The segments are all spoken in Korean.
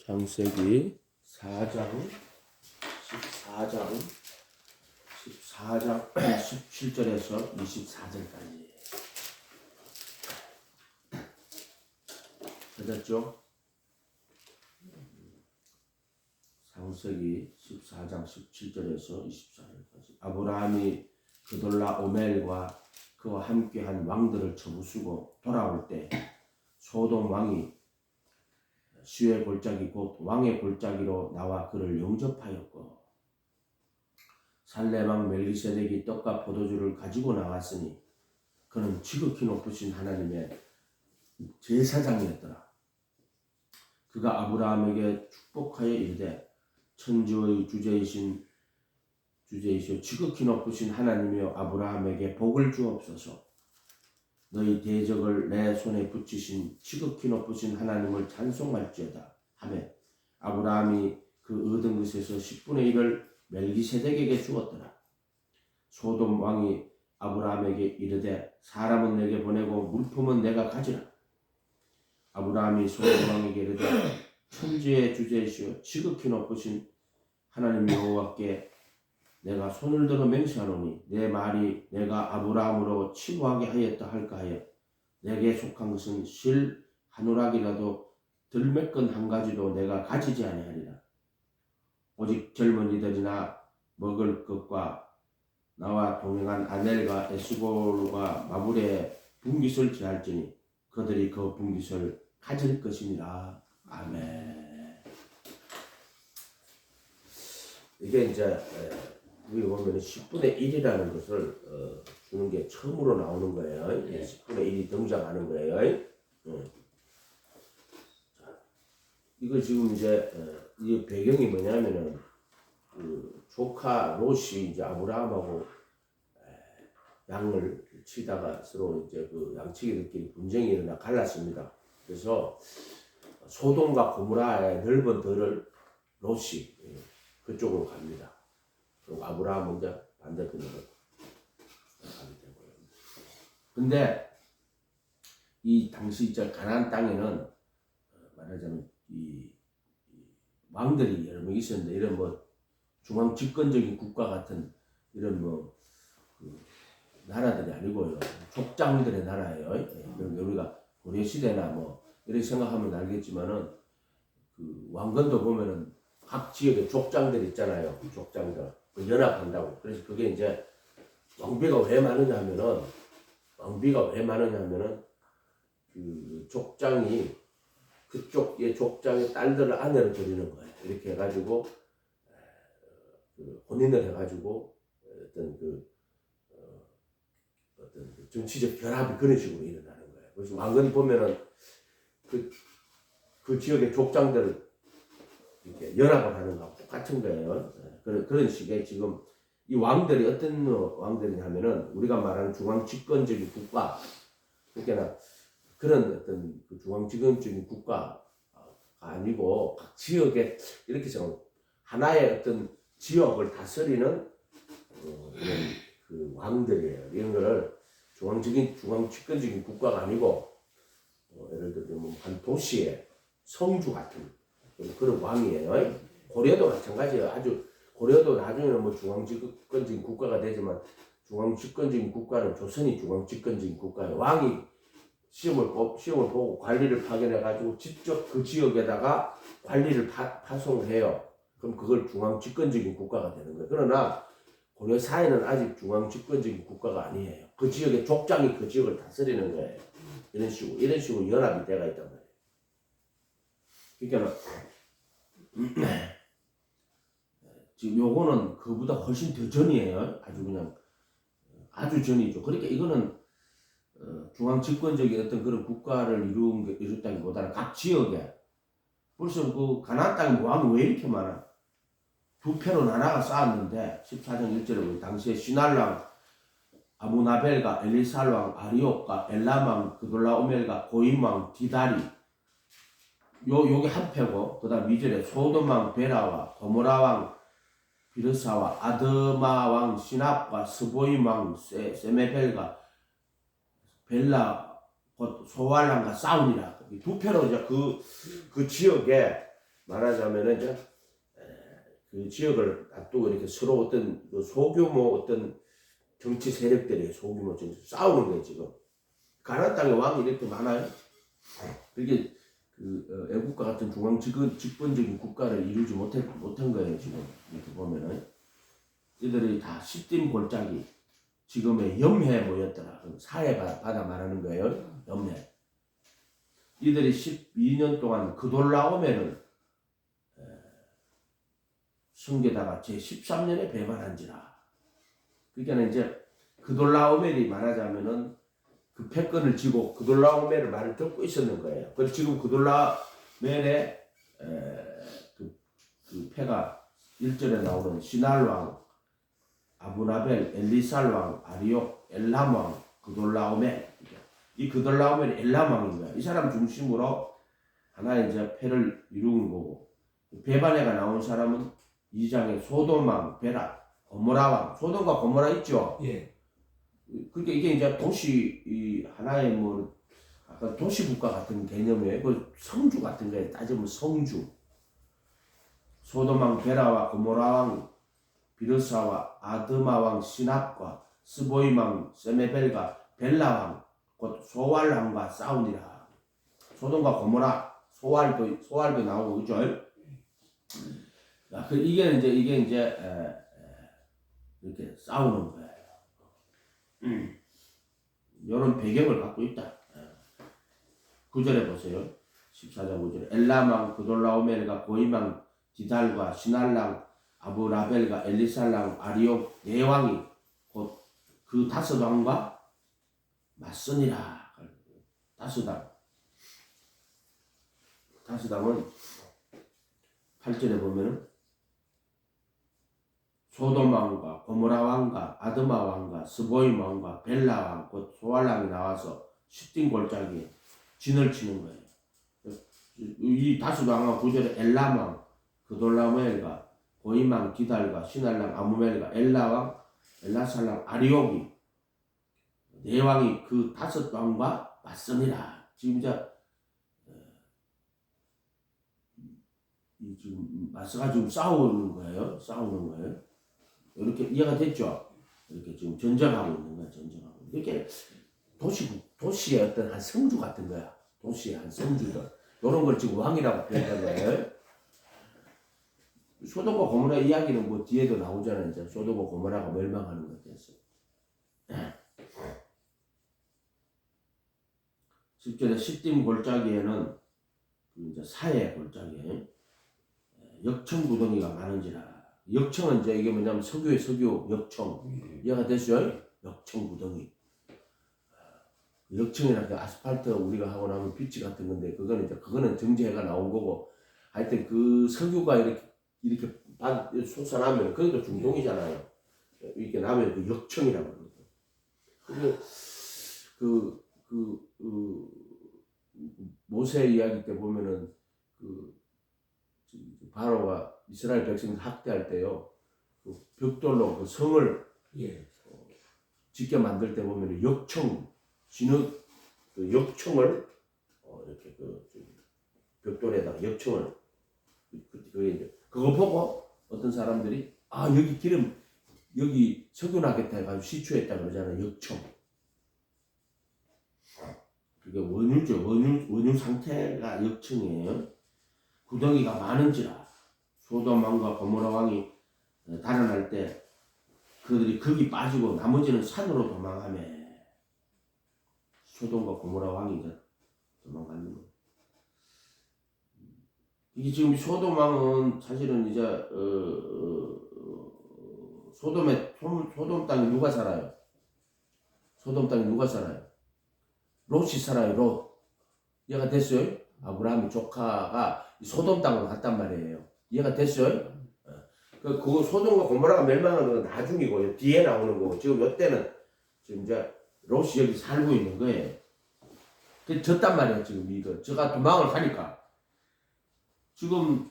창세기 4장 17절에서 24절까지 찾았죠? 창세기 14장 17절에서 24절까지 아브라함이 그돌라오멜과 그와 함께한 왕들을 쳐부수고 돌아올 때 소돔 왕이 시의 골짜기 곧 왕의 골짜기로 나와 그를 영접하였고 살레망 멜기세덱이 떡과 포도주를 가지고 나왔으니 그는 지극히 높으신 하나님의 제사장이었더라. 그가 아브라함에게 축복하여 이르되 천지의 주제이시오 지극히 높으신 하나님이여 아브라함에게 복을 주옵소서. 너희 대적을 내 손에 붙이신 지극히 높으신 하나님을 찬송할지어다 하며 아브라함이 그 얻은 것에서 10분의 1을 멜기세덱에게 주었더라. 소돔 왕이 아브라함에게 이르되 사람은 내게 보내고 물품은 내가 가지라. 아브라함이 소돔 왕에게 이르되 천지의 주제이시오 지극히 높으신 하나님 여호와께 내가 손을 들어 맹세하노니 내 말이 내가 아브라함으로 치부하게 하였다 할까 하여 내게 속한 것은 실 한 오락이라도 들매끈 한 가지도 내가 가지지 아니하리라. 오직 젊은이들이나 먹을 것과 나와 동행한 아넬과 에스골과 마불의 분깃을 제할지니 그들이 그 분깃을 가질 것이니라. 아멘. 이게 이제 여기 보면 10분의 1이라는 것을 주는 게 처음으로 나오는 거예요. 네. 10분의 1이 등장하는 거예요. 자, 이거 지금 이제 이 배경이 뭐냐면은 그 조카 롯이 이제 아브라함하고 양을 치다가 서로 이제 그 양치기들끼리 분쟁이 일어나 갈랐습니다. 그래서 소돔과 고모라의 넓은 들을 롯이 그쪽으로 갑니다. 그리고 아브라함은 이제 반대편으로 가게 되고요. 근데 이 당시 이제 가나안 땅에는 말하자면 이 왕들이 여러 명 있었는데 이런 뭐 중앙 집권적인 국가 같은 이런 뭐 그 나라들이 아니고요. 족장들의 나라예요. 우리가 고려 시대나 뭐 이렇게 생각하면 알겠지만은 그 왕건도 보면은 각 지역에 족장들 있잖아요. 족장들. 연합한다고. 그래서 그게 이제 왕비가 왜 많으냐 하면은 그 족장이 그쪽의 족장의 딸들을 아내로 들이는 거예요. 이렇게 해가지고 그 혼인을 해가지고 어떤 어떤 정치적 결합이 그런 식으로 일어나는 거예요. 그래서 왕건이 보면은 그 지역의 족장들을 이렇게 연합을 하는 거하고 똑같은 거예요. 그런 식의 지금 이 왕들이 어떤 왕들이냐면은 우리가 말하는 중앙 집권적인 국가, 그러니까 그런 어떤 그 중앙 집권적인 국가가 아니고 각 지역에 이렇게 좀 하나의 어떤 지역을 다스리는 이런 그 왕들이에요. 이런 거를 중앙 집권적인 국가가 아니고 예를 들면 한 도시의 성주 같은 그런 왕이에요. 고려도 마찬가지예요. 고려도 나중에는 뭐 중앙집권적인 국가가 되지만 중앙집권적인 국가는 조선이 중앙집권적인 국가예요. 왕이 시험을 보고 관리를 파견해가지고 직접 그 지역에다가 관리를 파송을 해요. 그럼 그걸 중앙집권적인 국가가 되는 거예요. 그러나 고려 사회는 아직 중앙집권적인 국가가 아니에요. 그 지역의 족장이 그 지역을 다스리는 거예요. 이런 식으로 연합이 돼가 있단 말이에요. 그러니까 지금 요거는 그보다 훨씬 더 전이에요. 아주 전이죠. 그러니까 이거는 중앙 집권적인 어떤 그런 국가를 이뤘다기보다는 각 지역에 벌써 그 가나안 땅에 왕이 왜 이렇게 많아? 두 패로 나라가 쌓았는데 14장 1절에 보면 당시에 시날왕 아무나벨과 엘리살왕 아리옥과 엘람왕 그돌라오멜과 고임왕 디다리 요게 한 패고 그다음 2절에 소돔왕 베라와 고모라왕 비르사와 아드마왕 시납과 스보임왕 세메벨과 벨라 곧 소알람과 싸우니라. 두 패로 이제 그 지역에 말하자면은 이제 그 지역을 놔두고 이렇게 서로 어떤 그 소규모 어떤 정치 세력들이 소규모 정치 싸우는 거예요 지금. 가나안 땅에 왕이 이렇게 많아요. 그게 그 애국가 같은 중앙 집권적인 국가를 이루지 못한 거예요 지금. 이렇게 보면은 이들이 다 시딤 골짜기 지금의 염해 모였더라. 사해 바다 말하는 거예요. 염해. 이들이 12년 동안 그돌라오멜을 섬기다가 제 13년에 배반한지라. 그러니까 이제 그돌라오멜이 말하자면은 그 패권을 쥐고 그돌라오멜의 말을 듣고 있었는 거예요. 그래서 지금 그돌라오멜의 그 패가 1절에 나오는 시날 왕, 아브나벨, 엘리살 왕, 아리옥, 엘람 왕, 그돌라오멜. 이 그돌라오멜이 엘람 왕인 거야. 이 사람 중심으로 하나의 이제 패를 이루는 거고. 배반해가 나온 사람은 2장에 소돔 왕, 베라, 고모라 왕. 소돔과 고모라 있죠? 예. 그러니까 이게 이제 도시 이 하나의 뭐 아까 도시 국가 같은 개념이에요. 그 성주 같은 거에 따지면 성주. 소돔 왕 베라와 고모라 왕 비르사와 아드마 왕 시납과 스보임 왕 세메벨과 벨라 왕 곧 소알 왕과 싸우니라. 소돔과 고모라 소알도 나오고 그죠? 이게 이제 이렇게 싸우는 거예요. 이런 배경을 갖고 있다. 9절에 보세요. 14장 9절에 엘라망 그돌라오멜과 고이망 디달과 시날랑 아브라벨과 엘리살랑 아리옥 네 왕이 곧 그 다섯 왕과 맞서니라. 다섯왕은 8절에 보면은 소돔 왕과 고모라 왕과 아드마 왕과 스보임 왕과 벨라 왕 곧 소알 왕이 나와서 시딤 골짜기에 진을 치는 거예요. 이 다섯 왕은 9절에 엘람 왕 그돌라멜과 고임 왕 기달과 시날랑 아무멜과 엘라 왕 엘라살랑 아리옥이 네 왕이 그 다섯 왕과 맞서니라. 지금 지금 맞서가지고 싸우는 거예요. 이렇게 이해가 됐죠? 이렇게 지금 전쟁하고 있는 거야, 전쟁하고. 이렇게 도시의 어떤 한 성주 같은 거야. 도시의 한 성주들. 이런 걸 지금 왕이라고 표현한 거예요. 소돔과 고모라 이야기는 뭐 뒤에도 나오잖아요. 이제 소돔과 고모라가 멸망하는 것 됐어. 10절에 시딤 골짜기에는 이제 사해 골짜기에 역청 구덩이가 많은지라. 역청은 이제 이게 뭐냐면 석유의 석유 역청. 이해가 됐어요? 역청 구덩이. 역청이라는 게 아스팔트 우리가 하고 나면 비치 같은 건데 그거는 정제해가 나온 거고 하여튼 그 석유가 이렇게 솟아나면 그게 중동이잖아요. 이렇게 나면 그 역청이라고 그러거든요. 그 모세 이야기 때 보면은 그 바로가 이스라엘 백성을 학대할 때요, 그 벽돌로 그 성을 짓게 만들 때 보면 역청, 진흙 그 역청을 이렇게 그 벽돌에다가 역청을 그거 보고 어떤 사람들이 여기 석유 나겠다 해가지고 시추했다 그러잖아요. 역청. 그게 원유죠. 원유 상태가 역청이에요. 구덩이가 많은지라. 소돔 왕과 고모라 왕이 달아날 때 그들이 거기 빠지고 나머지는 산으로 도망하며 소돔과 고모라 왕이 이제 도망가는 거예요. 이게 지금 소돔 왕은 사실은 이제 소돔 땅에 누가 살아요? 소돔 땅에 누가 살아요? 롯이 살아요. 롯. 이해가 됐어요? 아브라함의 조카가 소돔 땅으로 갔단 말이에요. 이해가 됐어요? 그 소돔과 고모라가 멸망하는 건 나중이고 뒤에 나오는 거고 지금 이때는 지금 이제 롯이 여기 살고 있는 거예요. 그 졌단 말이에요. 지금 이거 저가 도망을 가니까 지금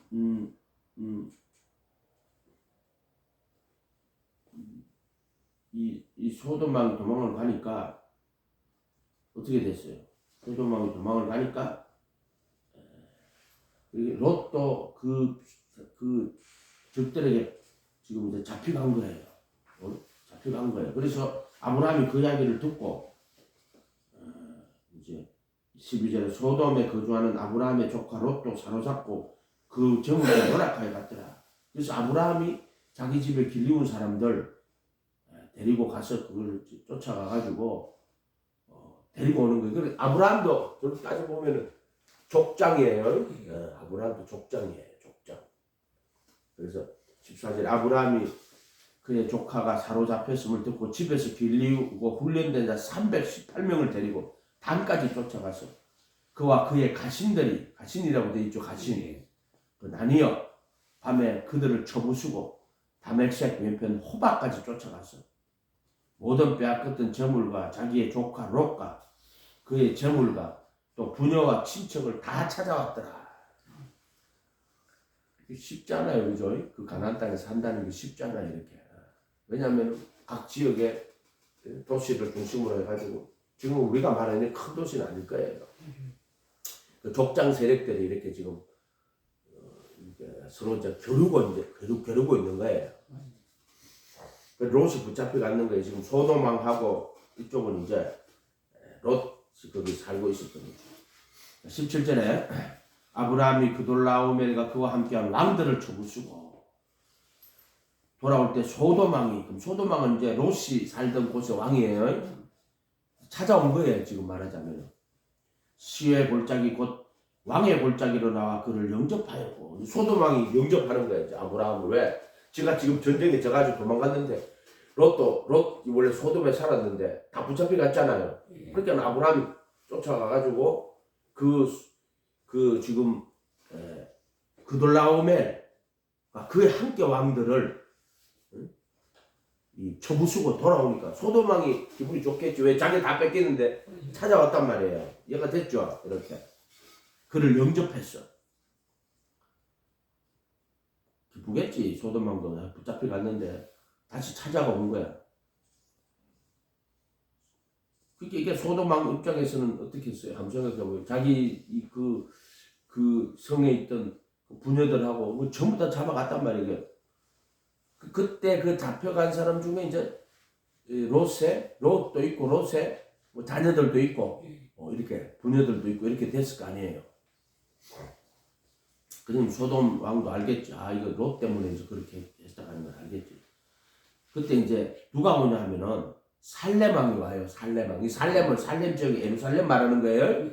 이 소돔왕이 도망을 가니까 어떻게 됐어요? 소돔왕이 도망을 가니까 롯도 그 적들에게 지금 이제 잡혀간 거예요. 잡혀간 거예요. 그래서 아브라함이 그 이야기를 듣고 이제 12절에 소돔에 거주하는 아브라함의 조카 롯도 사로잡고 그 정원에 열악하여 갔더라. 그래서 아브라함이 자기 집에 길리운 사람들 데리고 가서 그걸 쫓아가 가지고 데리고 오는 거예요. 그래 아브라함도 저렇게 따져 보면은 족장이에요. 아브라함도 족장이에요. 족장. 그래서 14절 아브라함이 그의 조카가 사로잡혔음을 듣고 집에서 길리우고 훈련된 자 318명을 데리고 단까지 쫓아가서 그와 그의 가신이라고 되어 있죠. 가신. 그 나뉘어 밤에 그들을 쳐부수고 다메섹 왼편 호박까지 쫓아가서 모든 빼앗겼던 저물과 자기의 조카 롯과 그의 저물과 또 부녀와 친척을 다 찾아왔더라. 쉽잖아요, 그죠? 그 가나안 땅에 산다는 게 쉽잖아요, 이렇게. 왜냐하면 각 지역의 도시를 중심으로 해가지고 지금 우리가 말하는 큰 도시는 아닐 거예요. 그 족장 세력들이 이렇게 지금 서로 이제 겨루고 있는 거예요. 그 롯이 붙잡혀 갔는 거예요. 지금 소돔왕하고 이쪽은 이제 롯이 거기 살고 있었거든요. 17절에 아브라함이 그돌라오멜과 그와 함께한 왕들을 쳐부수고 돌아올 때 소돔왕이, 그럼 소돔왕은 이제 롯이 살던 곳의 왕이에요. 찾아온 거예요. 지금 말하자면 시의 골짜기 곧 왕의 골짜기로 나와 그를 영접하였고 소돔왕이 영접하는 거예요. 이제 아브라함을. 왜? 지가 지금 전쟁에 져가지고 도망갔는데 롯이 원래 소돔에 살았는데 다 붙잡혀 갔잖아요. 그러니까 아브라함이 쫓아가가지고 지금 그돌라오멜 그의 함께 왕들을 쳐부수고 돌아오니까 소돔왕이 기분이 좋겠지. 왜? 자기 다 뺏기는데 찾아왔단 말이에요. 얘가 됐죠. 이렇게 그를 영접했어. 기쁘겠지. 소돔왕도 붙잡혀 갔는데 다시 찾아가 온 거야. 그러니까 이게 소돔왕 입장에서는 어떻게 했어요? 한번 생각해보면 자기 그 성에 있던 부녀들하고 뭐 전부 다 잡아갔단 말이에요. 그때 그 잡혀간 사람 중에 이제 롯도 있고 롯의 뭐 자녀들도 있고 이렇게 부녀들도 있고 이렇게 됐을 거 아니에요. 그럼 소돔 왕도 알겠지. 아 이거 롯 때문에 이제 그렇게 했다는 걸 알겠지. 그때 이제 누가 오냐 하면은 살렘 왕이 와요. 살렘 왕. 이 살렘 지역이 예루살렘 말하는 거예요.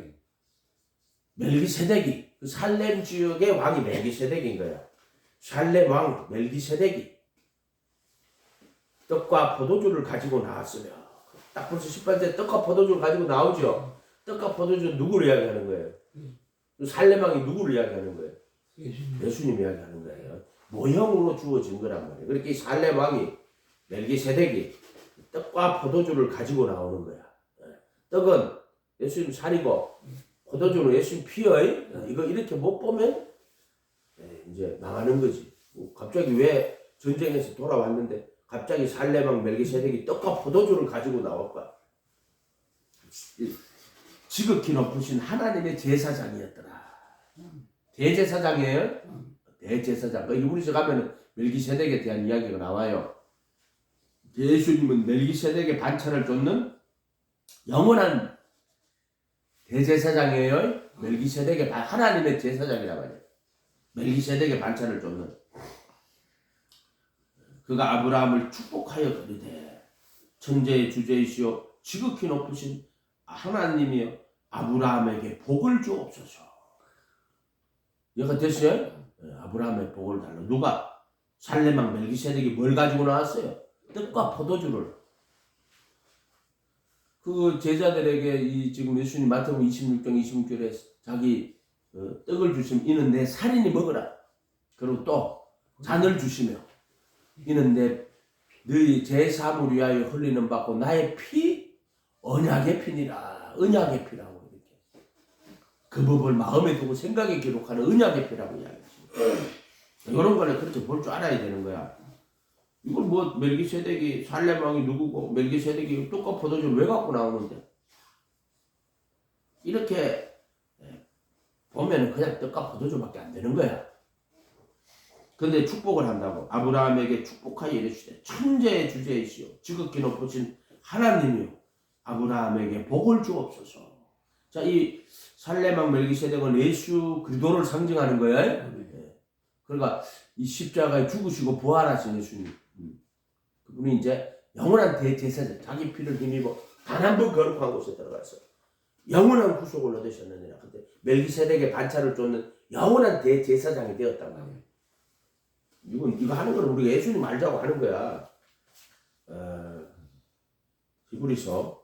멜기세덱이 그 살렘 지역의 왕이 멜기세덱인 거야. 살렘 왕 멜기세덱이 떡과 포도주를 가지고 나왔으며 딱 벌써 18절 떡과 포도주를 가지고 나오죠. 떡과 포도주는 누구를 이야기하는 거예요? 살렘 왕이 누구를 이야기하는 거예요? 예수님 이야기하는 거예요. 모형으로 주어진 거란 말이에요. 그렇게 살렘 왕이 멜기세덱이 떡과 포도주를 가지고 나오는 거야. 떡은 예수님 살이고 포도주는 예수님 피예요. 이거 이렇게 못 보면 이제 망하는 거지. 갑자기 왜 전쟁에서 돌아왔는데 갑자기 살렘 왕 멜기세덱이 떡과 포도주를 가지고 나올까? 지극히 높으신 하나님의 제사장이었더라. 대제사장이에요. 대제사장. 우리서 가면 멜기세덱에 대한 이야기가 나와요. 예수님은 멜기세덱의 반찬을 쫓는 영원한 대제사장이에요. 멜기세덱의 하나님의 제사장이란 말이에요. 멜기세덱의 반찬을 쫓는. 그가 아브라함을 축복하여 그르되 천재의 주제이시오 지극히 높으신 하나님이여 아브라함에게 복을 주옵소서. 얘가 됐어요? 아브라함의 복을 달라. 누가? 살렘 왕 멜기세덱이 뭘 가지고 나왔어요? 떡과 포도주를. 그 제자들에게 지금 예수님 마태복음 26장 26절에 자기 떡을 주시면 이는 내 살이니 먹으라. 그리고 또 잔을 주시며 이는 너희 제사함을 위하여 흘리는 받고 나의 피 언약의 피니라. 언약의 피라고 이렇게 그 법을 마음에 두고 생각에 기록하는 언약의 피라고 이야기했습니다. 이런 거는 그렇게 볼 줄 알아야 되는 거야. 이걸 뭐 멜기세덱이 살렘 왕이 누구고 멜기세덱이 떡과 포도주를 왜 갖고 나오는데 이렇게 보면은 그냥 떡과 포도주밖에 안 되는 거야. 근데 축복을 한다고. 아브라함에게 축복하여 이르시되 천재의 주제이시오 지극히 높으신 하나님이요 아브라함에게 복을 주옵소서. 자, 이 살레망 멜기세덱은 예수 그리스도를 상징하는 거예요. 네. 그러니까 이 십자가에 죽으시고 부활하신 예수님. 그분이 이제 영원한 대제사장, 자기 피를 힘입어 단 한 번 거룩한 곳에 들어가서 영원한 구속을 얻으셨느니라. 그때 멜기세덱의 반차를 쫓는 영원한 대제사장이 되었단 말이에요. 이거 하는 건 우리가 예수님 알자고 하는 거야. 히브리서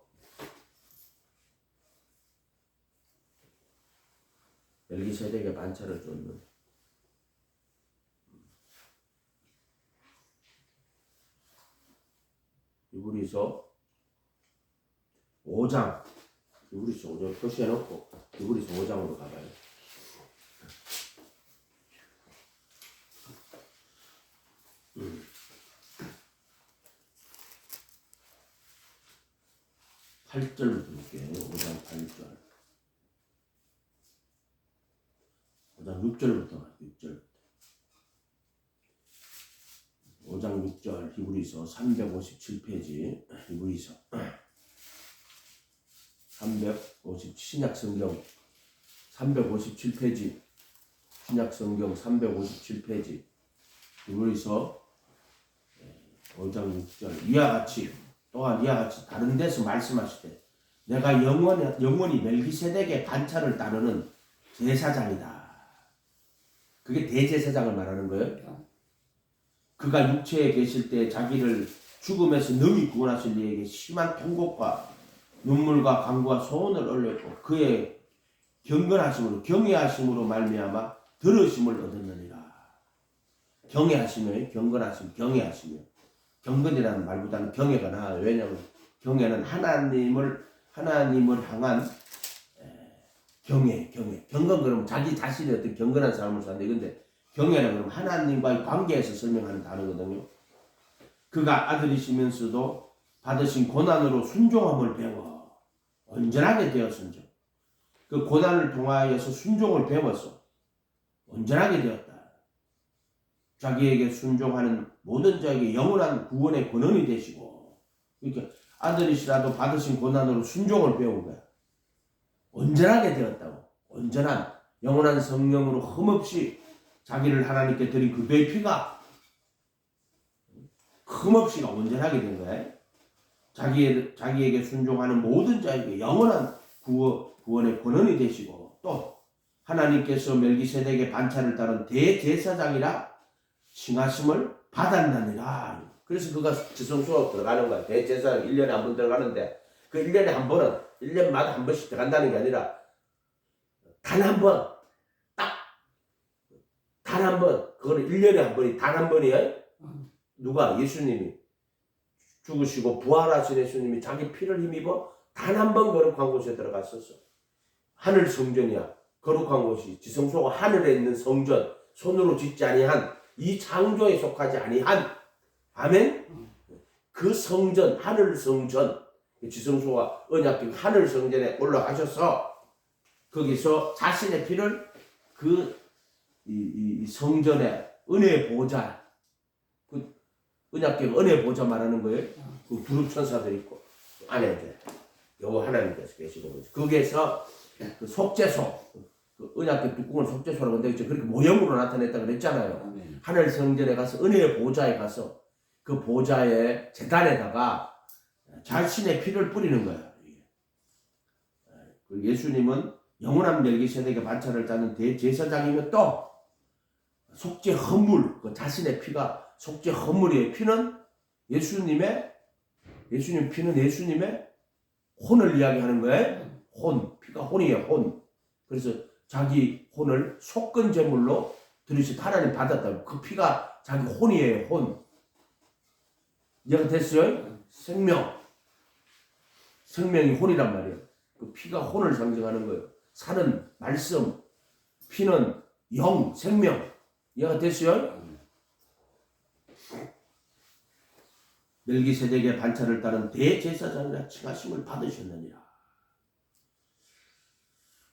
멜기세덱의 반차를 쫓는 히브리서 5장 히브리서 5장 표시해놓고 히브리서 5장으로 가봐요. (8절부터) 볼게요. 5장 8절 5장 6절부터 6절 5장 6절 히브리서 357페이지 히브리서 350 신약성경 357페이지 신약성경 357페이지 히브리서 5장 6절 이와 같이 또한 이와 같이 다른 데서 말씀하시되 내가 영원히 멜기세덱의 반차를 따르는 제사장이다. 그게 대제사장을 말하는 거예요. 그가 육체에 계실 때 자기를 죽음에서 능히 구원하실 이에게 심한 통곡과 눈물과 간구와 소원을 올렸고 그의 경건하심으로 경외하심으로 말미암아 들으심을 얻었느니라. 경외하시며 경건하심 경외하시며 경건이라는 말보다는 경외가 나아요. 왜냐하면 경외는 하나님을 향한 경건 그러면 자기 자신의 어떤 경건한 삶을 사는데 근데 경외는 그럼 하나님과의 관계에서 설명하는 단어거든요. 그가 아들이시면서도 받으신 고난으로 순종함을 배워 온전하게 되었은즉 그 고난을 통하여서 순종을 배워서 온전하게 되었다. 자기에게 순종하는 모든 자에게 영원한 구원의 권원이 되시고 이렇게 아들이시라도 받으신 고난으로 순종을 배운 거야. 온전하게 되었다고. 온전한 영원한 성령으로 흠없이 자기를 하나님께 드린 그의 피가 흠없이가 온전하게 된 거야. 자기에게 순종하는 모든 자에게 영원한 구원의 권원이 되시고 또 하나님께서 멜기세덱의 반차를 따른 대제사장이라 칭하심을 받았느니라. 그래서 그가 지성소로 들어가는 거야. 대제사장 1년에 한 번 들어가는데 그 1년에 한 번은 1년마다 한 번씩 들어간다는 게 아니라 단 한 번, 단 한 번, 그거는 1년에 한 번이 단 한 번이에요. 누가? 예수님이 죽으시고 부활하신 예수님이 자기 피를 힘입어 단 한 번 거룩한 곳에 들어갔었어. 하늘 성전이야. 거룩한 곳이 지성소가 하늘에 있는 성전, 손으로 짓지 아니한 이 창조에 속하지 아니한 아멘. 그 성전, 하늘 성전, 지성소가 언약궤 하늘 성전에 올라가셔서 거기서 자신의 피를 이 성전의 은혜 보좌, 그 언약궤 은혜 보좌 말하는 거예요. 그 두릅 천사들 있고 안에 이제 여호와 하나님께서 계시고 거기에서 그 속죄소, 그 언약궤 뚜껑을 속죄소라고 하는데 그렇게 모형으로 나타냈다 그랬잖아요. 하늘 성전에 가서 은혜의 보좌에 가서 그 보좌의 제단에다가 자신의 피를 뿌리는 거야. 예수님은 영원한 멜기세덱의 반차를 따는 대제사장이면 또 속죄 헌물, 그 자신의 피가 속죄 헌물이에요. 피는 예수님 피는 예수님의 혼을 이야기하는 거예요. 혼, 피가 혼이에요. 혼. 그래서 자기 혼을 속건 제물로 들으시 하나님 받았다고. 그 피가 자기 혼이에요. 혼. 이해가 됐어요? 생명이 혼이란 말이에요. 그 피가 혼을 상징하는 거예요. 살은 말씀, 피는 영, 생명. 이해가 됐어요? 멜기세덱의 반차를 따른 대제사장이라 칭하심을 받으셨느니라.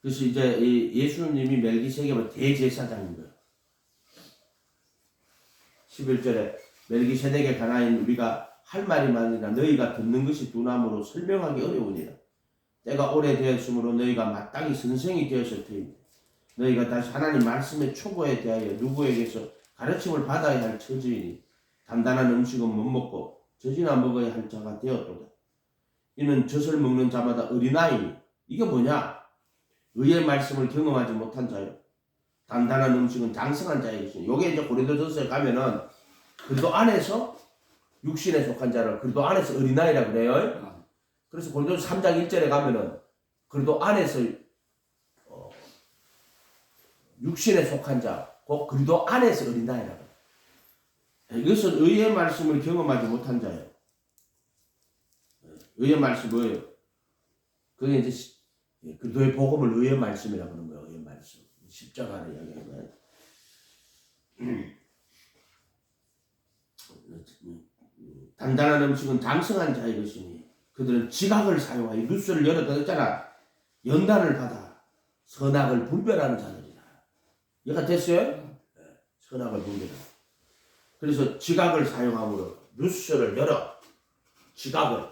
그래서 이제 이 예수님이 멜기세덱은 대제사장인 거예요. 11절에 멜기세덱의 가나인 우리가 할 말이 많으나 너희가 듣는 것이 두나무로 설명하기 어려우니라. 때가 오래되었으므로 너희가 마땅히 선생이 되었을 터이니 너희가 다시 하나님 말씀의 초보에 대하여 누구에게서 가르침을 받아야 할 처지이니 단단한 음식은 못 먹고 젖이나 먹어야 할 자가 되었도다. 이는 젖을 먹는 자마다 어린아이니 이게 뭐냐? 의의 말씀을 경험하지 못한 자요. 단단한 음식은 장성한 자의 것이니 요게 이제 고린도전서에 가면은 그리스도 안에서 육신에 속한 자를 그리스도 안에서 어린아이라 그래요. 그래서 고린도서 3장 1절에 가면은 그리스도 안에서 육신에 속한 자, 곧 그리스도 안에서 어린아이라 그래요. 이것은 의의 말씀을 경험하지 못한 자예요. 의의 말씀 뭐예요? 그게 이제 그리스도의 복음을 의의 말씀이라고 하는 거예요. 의의 말씀. 십자가를 이야기하는 거예요. 단단한 음식은 장성한 자의 것이니 그들은 지각을 사용하여 뉴스를 열어서 했잖아. 연단을 받아 선악을 분별하는 자들이라. 이해가 됐어요? 선악을 분별하는. 그래서 지각을 사용함으로 뉴스를 열어 지각을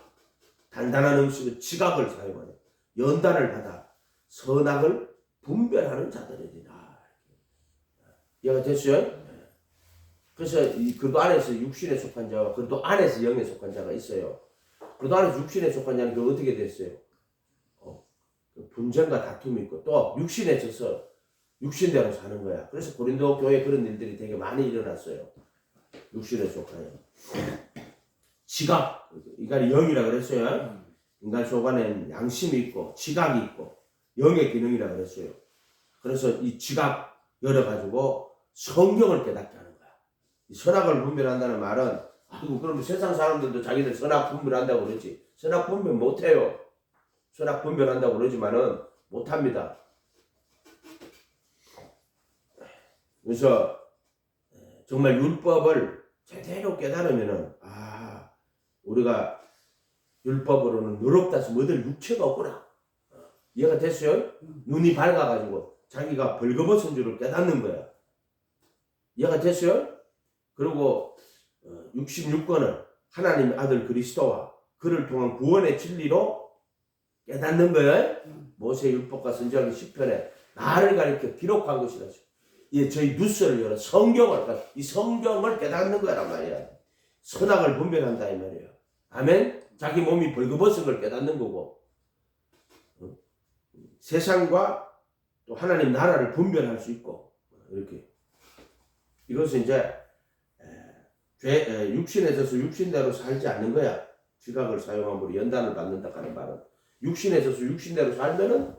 단단한 음식은 지각을 사용하여 연단을 받아 선악을 분별하는 자들이라. 이해가 됐어요? 그래서 이 그리스도 안에서 육신에 속한 자와 그리스도 안에서 영에 속한 자가 있어요. 그리스도 안에서 육신에 속한 자는 그 어떻게 됐어요? 분쟁과 다툼이 있고 또 육신에 져서 육신대로 사는 거야. 그래서 고린도 교회에 그런 일들이 되게 많이 일어났어요. 육신에 속하여 지각, 인간이 영이라 그랬어요. 인간 속 안에는 양심이 있고 지각이 있고 영의 기능이라 그랬어요. 그래서 이 지각 열어가지고 성경을 깨닫게 하는 거야. 이 선악을 분별한다는 말은 그리고 그러면 세상 사람들도 자기들 선악 분별한다고 그러지. 선악 분별 못해요. 선악 분별한다고 그러지만은 못합니다. 그래서 정말 율법을 제대로 깨달으면은 우리가 율법으로는 의롭다서 얻을 육체가 없구나. 이해가 됐어요? 눈이 밝아가지고 자기가 벌거벗은 줄을 깨닫는 거야. 이해가 됐어요? 그리고 66권을 하나님의 아들 그리스도와 그를 통한 구원의 진리로 깨닫는 거예요. 모세의 율법과 선지자의 시편에 나를 가리켜 기록한 것이라. 예, 저희 뉴스를 열어 성경을, 그러니까 이 성경을 깨닫는 거란 말이야. 선악을 분별한다 이 말이에요. 아멘. 자기 몸이 벌거벗은 걸 깨닫는 거고 세상과 또 하나님 나라를 분별할 수 있고 이렇게 이것은 이제 육신에 져서 육신대로 살지 않는 거야. 지각을 사용함으로 연단을 받는다 하는 말은 육신에 져서 육신대로 살면은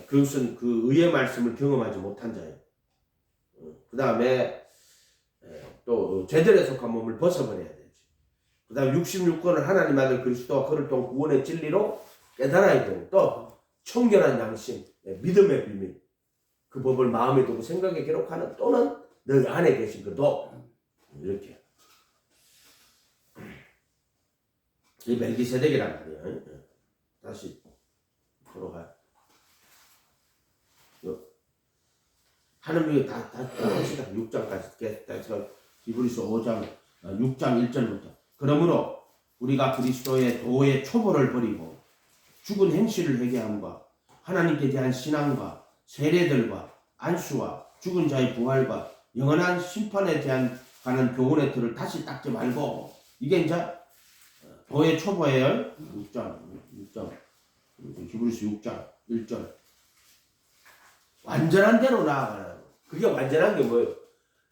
그것은 그 의의 말씀을 경험하지 못한 자예요. 그 다음에 또 죄들에 속한 몸을 벗어버려야 되지. 그 다음에 66권을 하나님 아들 그리스도와 그를 통한 구원의 진리로 깨달아야 되고 또 청결한 양심, 믿음의 비밀 그 법을 마음에 두고 생각에 기록하는 또는 너 안에 계신 그도 이렇게 이 멜기세덱이란 말이에요. 다시 돌아가. 하나님이 다 합시다. 6장까지 히브리서 5장 6장 1절부터. 그러므로 우리가 그리스도의 도의 초보를 버리고 죽은 행실을 회개함과 하나님께 대한 신앙과 세례들과 안수와 죽은 자의 부활과 영원한 심판에 대한 가는 교훈의 틀을 다시 닦지 말고 이게 이제 도의 초보예요. 6장 히브리서 6장 1절 완전한 대로 나아가는 그게 완전한 게 뭐예요?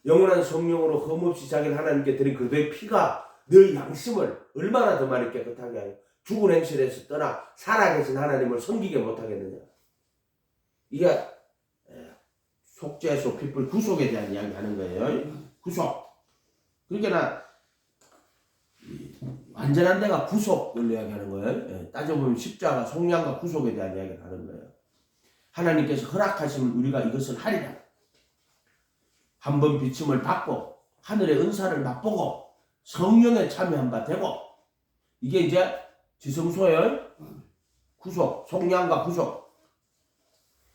영원한 성령으로 흠없이 자기를 하나님께 드린 그의 피가 너희 양심을 얼마나 더 많이 깨끗하게 하여 죽은 행실에서 떠나 살아계신 하나님을 섬기게 못하겠느냐. 이게 속죄소 핏불 구속에 대한 이야기 하는 거예요. 구속. 그러니까 완전한 데가 구속을 이야기하는 거예요. 따져보면 십자가 속량과 구속에 대한 이야기를 하는 거예요. 하나님께서 허락하시면 우리가 이것을 하리라. 한번 비침을 받고 하늘의 은사를 맛보고 성령에 참여한 바 되고 이게 이제 지성소의 구속, 속량과 구속.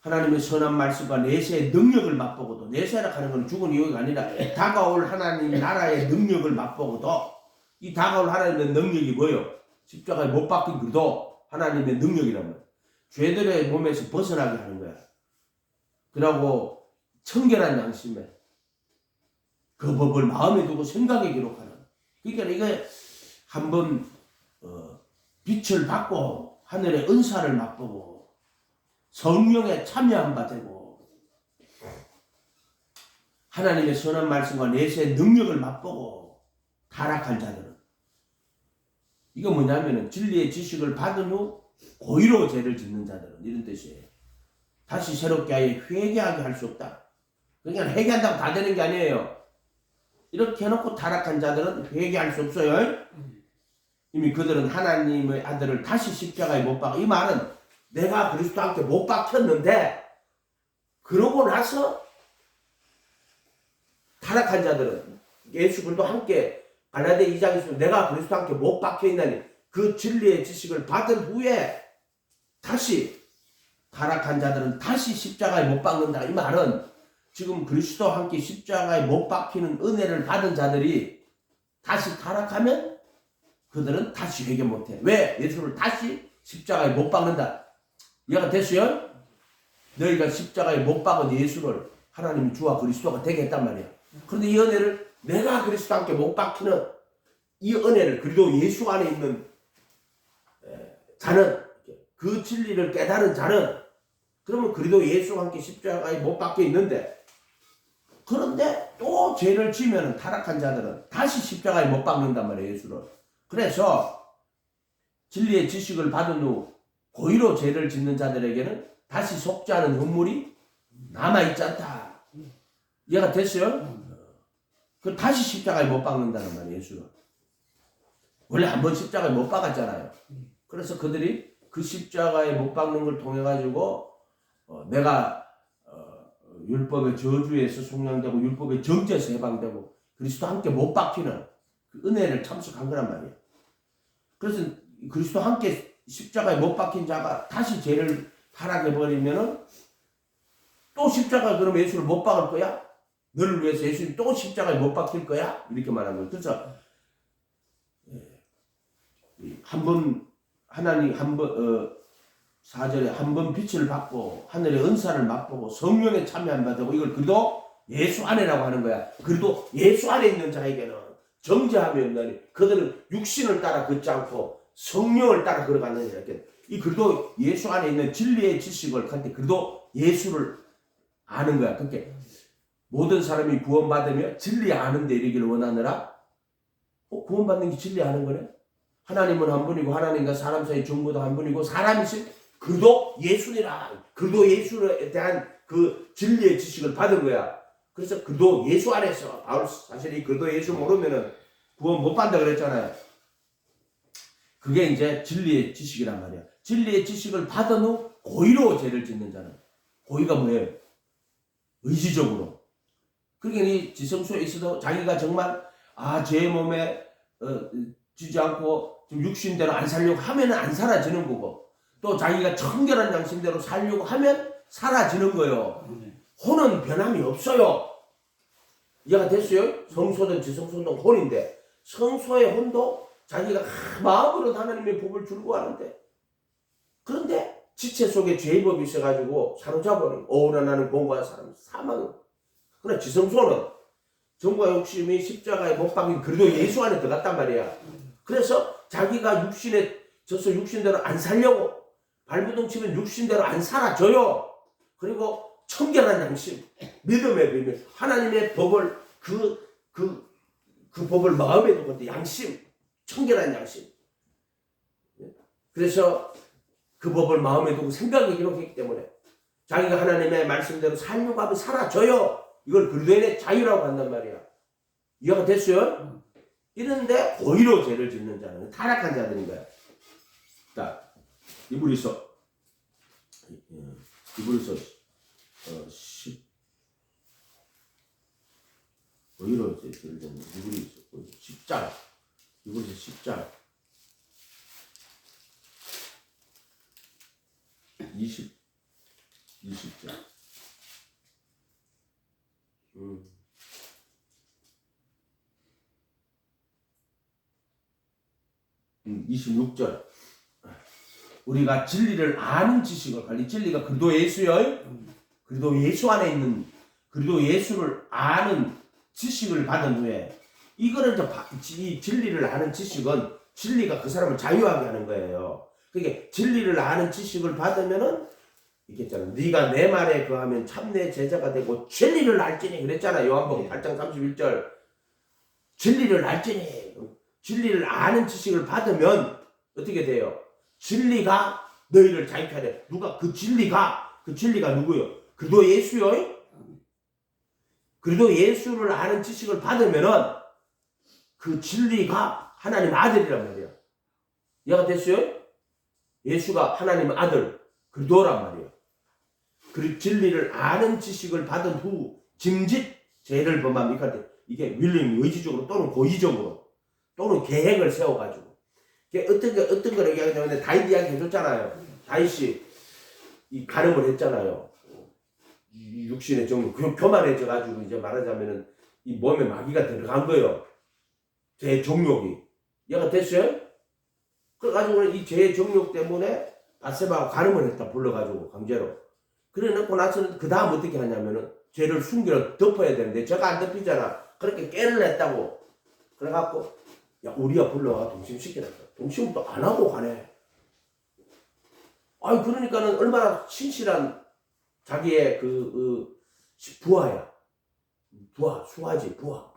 하나님의 선한 말씀과 내세의 능력을 맛보고도, 내세라 하는 것은 죽은 이유가 아니라 다가올 하나님 나라의 능력을 맛보고도, 이 다가올 하나님의 능력이 뭐예요? 십자가에 못 박힌 그도 하나님의 능력이란 말이야. 죄들의 몸에서 벗어나게 하는 거야. 그러고 청결한 양심에 그 법을 마음에 두고 생각에 기록하는. 그러니까 이거 한번 빛을 받고 하늘의 은사를 맛보고 성령에 참여한 바 되고 하나님의 선한 말씀과 내세의 능력을 맛보고 타락한 자들은, 이거 뭐냐면은 진리의 지식을 받은 후 고의로 죄를 짓는 자들은, 이런 뜻이에요. 다시 새롭게 아예 회개하게 할 수 없다. 그러니까 회개한다고 다 되는 게 아니에요. 이렇게 해놓고 타락한 자들은 회개할 수 없어요. 이미 그들은 하나님의 아들을 다시 십자가에 못 박아. 이 말은 내가 그리스도와 함께 못 박혔는데, 그러고 나서 타락한 자들은 예수님도 함께 갈라디아 2장에서 내가 그리스도와 함께 못 박혀있나니 그 진리의 지식을 받은 후에 다시 타락한 자들은 다시 십자가에 못 박는다. 이 말은 지금 그리스도와 함께 십자가에 못 박히는 은혜를 받은 자들이 다시 타락하면 그들은 다시 회개 못해. 왜? 예수를 다시 십자가에 못 박는다. 이해가 됐어요? 너희가 십자가에 못 박은 예수를 하나님이 주와 그리스도가 되게 했단 말이야. 그런데 이 은혜를, 내가 그리스도와 함께 못 박히는 이 은혜를, 그리고 예수 안에 있는 자는, 그 진리를 깨달은 자는, 그러면 그래도 예수와 함께 십자가에 못 박혀 있는데, 그런데 또 죄를 지면 타락한 자들은 다시 십자가에 못 박는단 말이에요, 예수를. 그래서 진리의 지식을 받은 후 고의로 죄를 짓는 자들에게는 다시 속지 않은 흠물이 남아있지 않다. 이해가 됐어요? 그 다시 십자가에 못 박는다는 말이에요, 예수를. 원래 한번 십자가에 못 박았잖아요. 그래서 그들이 그 십자가에 못 박는 걸 통해 가지고 내가 율법의 저주에서 속량되고 율법의 정죄에서 해방되고 그리스도 함께 못 박히는 그 은혜를 참석한 거란 말이에요. 그래서 그리스도 함께 십자가에 못 박힌 자가 다시 죄를 타락해버리면은 또 십자가, 그럼 예수를 못 박을 거야? 너를 위해서 예수님 또 십자가에 못 박힐 거야? 이렇게 말한 거예요. 그래서 한번 하나님 한번 4절에 한 번 빛을 받고 하늘의 은사를 맛보고 성령에 참여한 바 되고, 이걸 그리도 예수 안에라고 하는 거야. 그리도 예수 안에 있는 자에게는 정죄함이 없나니 그들은 육신을 따라 걷지 않고 성령을 따라 걸어가느니라. 이렇게 이 그리도 예수 안에 있는 진리의 지식을 갖는데 그리도 예수를 아는 거야. 그렇게 모든 사람이 구원받으며 진리 아는 데 이르기를 원하느라. 구원받는 게 진리 아는 거네. 하나님은 한 분이고 하나님과 사람 사이 중보도 한 분이고 사람이신 그도 예수니라. 그도 예수에 대한 그 진리의 지식을 받은 거야. 그래서 그도 예수 안에서, 바울 사실 이 그도 예수 모르면은 구원 못 받는다 그랬잖아요. 그게 이제 진리의 지식이란 말이야. 진리의 지식을 받은 후 고의로 죄를 짓는 자는, 고의가 뭐예요? 의지적으로. 그러니까 이 지성소에 있어도 자기가 정말 죄의 몸에 지지 않고 좀 육신대로 안 살려고 하면 안 사라지는 거고, 또 자기가 청결한 양심대로 살려고 하면 사라지는 거예요. 혼은 변함이 없어요. 이해가 됐어요? 성소든 지성소든 혼인데, 성소의 혼도 자기가 마음으로 하나님의 법을 즐거워하는데, 그런데 지체 속에 죄의 법이 있어가지고 사로잡아버리고 오르나는 공고한 사람 사망. 그러나 지성소는 정과 욕심이 십자가에 못 박힌 그래도 예수 안에 들어갔단 말이야. 그래서 자기가 육신에 져서 육신대로 안 살려고 발부동 치면 육신대로 안 살아져요. 그리고 청결한 양심, 믿음의 비밀, 하나님의 법을 그 법을 마음에 두고 양심, 청결한 양심. 그래서 그 법을 마음에 두고 생각에 기록했기 때문에 자기가 하나님의 말씀대로 살려고 하면 사라져요. 이걸 그리스도인의 자유라고 한단 말이야. 이해가 됐어요? 이런데 고의로 죄를 짓는 자는 타락한 자들인 거야. 자, 이브리서 10 고의로 죄를 짓는 이브리서 10장, 이브리서 10장 20 20절. 26절. 우리가 진리를 아는 지식을 관리. 진리가 그리스도 예수요. 그리스도 예수 안에 있는 그리스도 예수를 아는 지식을 받은 후에 이거는 이 진리를 아는 지식은 진리가 그 사람을 자유하게 하는 거예요. 그게 진리를 아는 지식을 받으면은 이렇게 있잖아. 네가 내 말에 거하면 참 내 제자가 되고 진리를 알지니 그랬잖아. 요한복음 8장 31절. 진리를 알지니. 진리를 아는 지식을 받으면 어떻게 돼요? 진리가 너희를 자유케 하되. 누가 그 진리가 누구요? 그리스도 예수요. 그리스도 예수를 아는 지식을 받으면은 그 진리가 하나님 아들이란 말이야. 이해가 됐어요? 예수가 하나님 아들 그리스도란 말이야. 그 진리를 아는 지식을 받은 후 짐짓 죄를 범하면 이게 윌리엄이 의지적으로 또는 고의적으로 또는 계획을 세워가지고 어떤 걸 얘기하냐면 다윗 이야기 해줬잖아요. 다윗이 이 가늠을 했잖아요. 육신의 정욕 교만해져가지고 이제 말하자면은 이 몸에 마귀가 들어간 거예요. 제 정욕이. 얘가 됐어요? 그래가지고 이 죄의 정욕 때문에 바세바하고 가늠을 했다. 불러가지고 강제로. 그래 놓고 나서는 그 다음 어떻게 하냐면은 죄를 숨기려 덮어야 되는데 제가 안 덮이잖아. 그렇게 깨를 냈다고. 그래갖고 야 우리야 불러가 동심시키랬다. 동심도 안 하고 가네. 아니 그러니까는 얼마나 신실한 자기의 부하야. 부하 수하지 부하.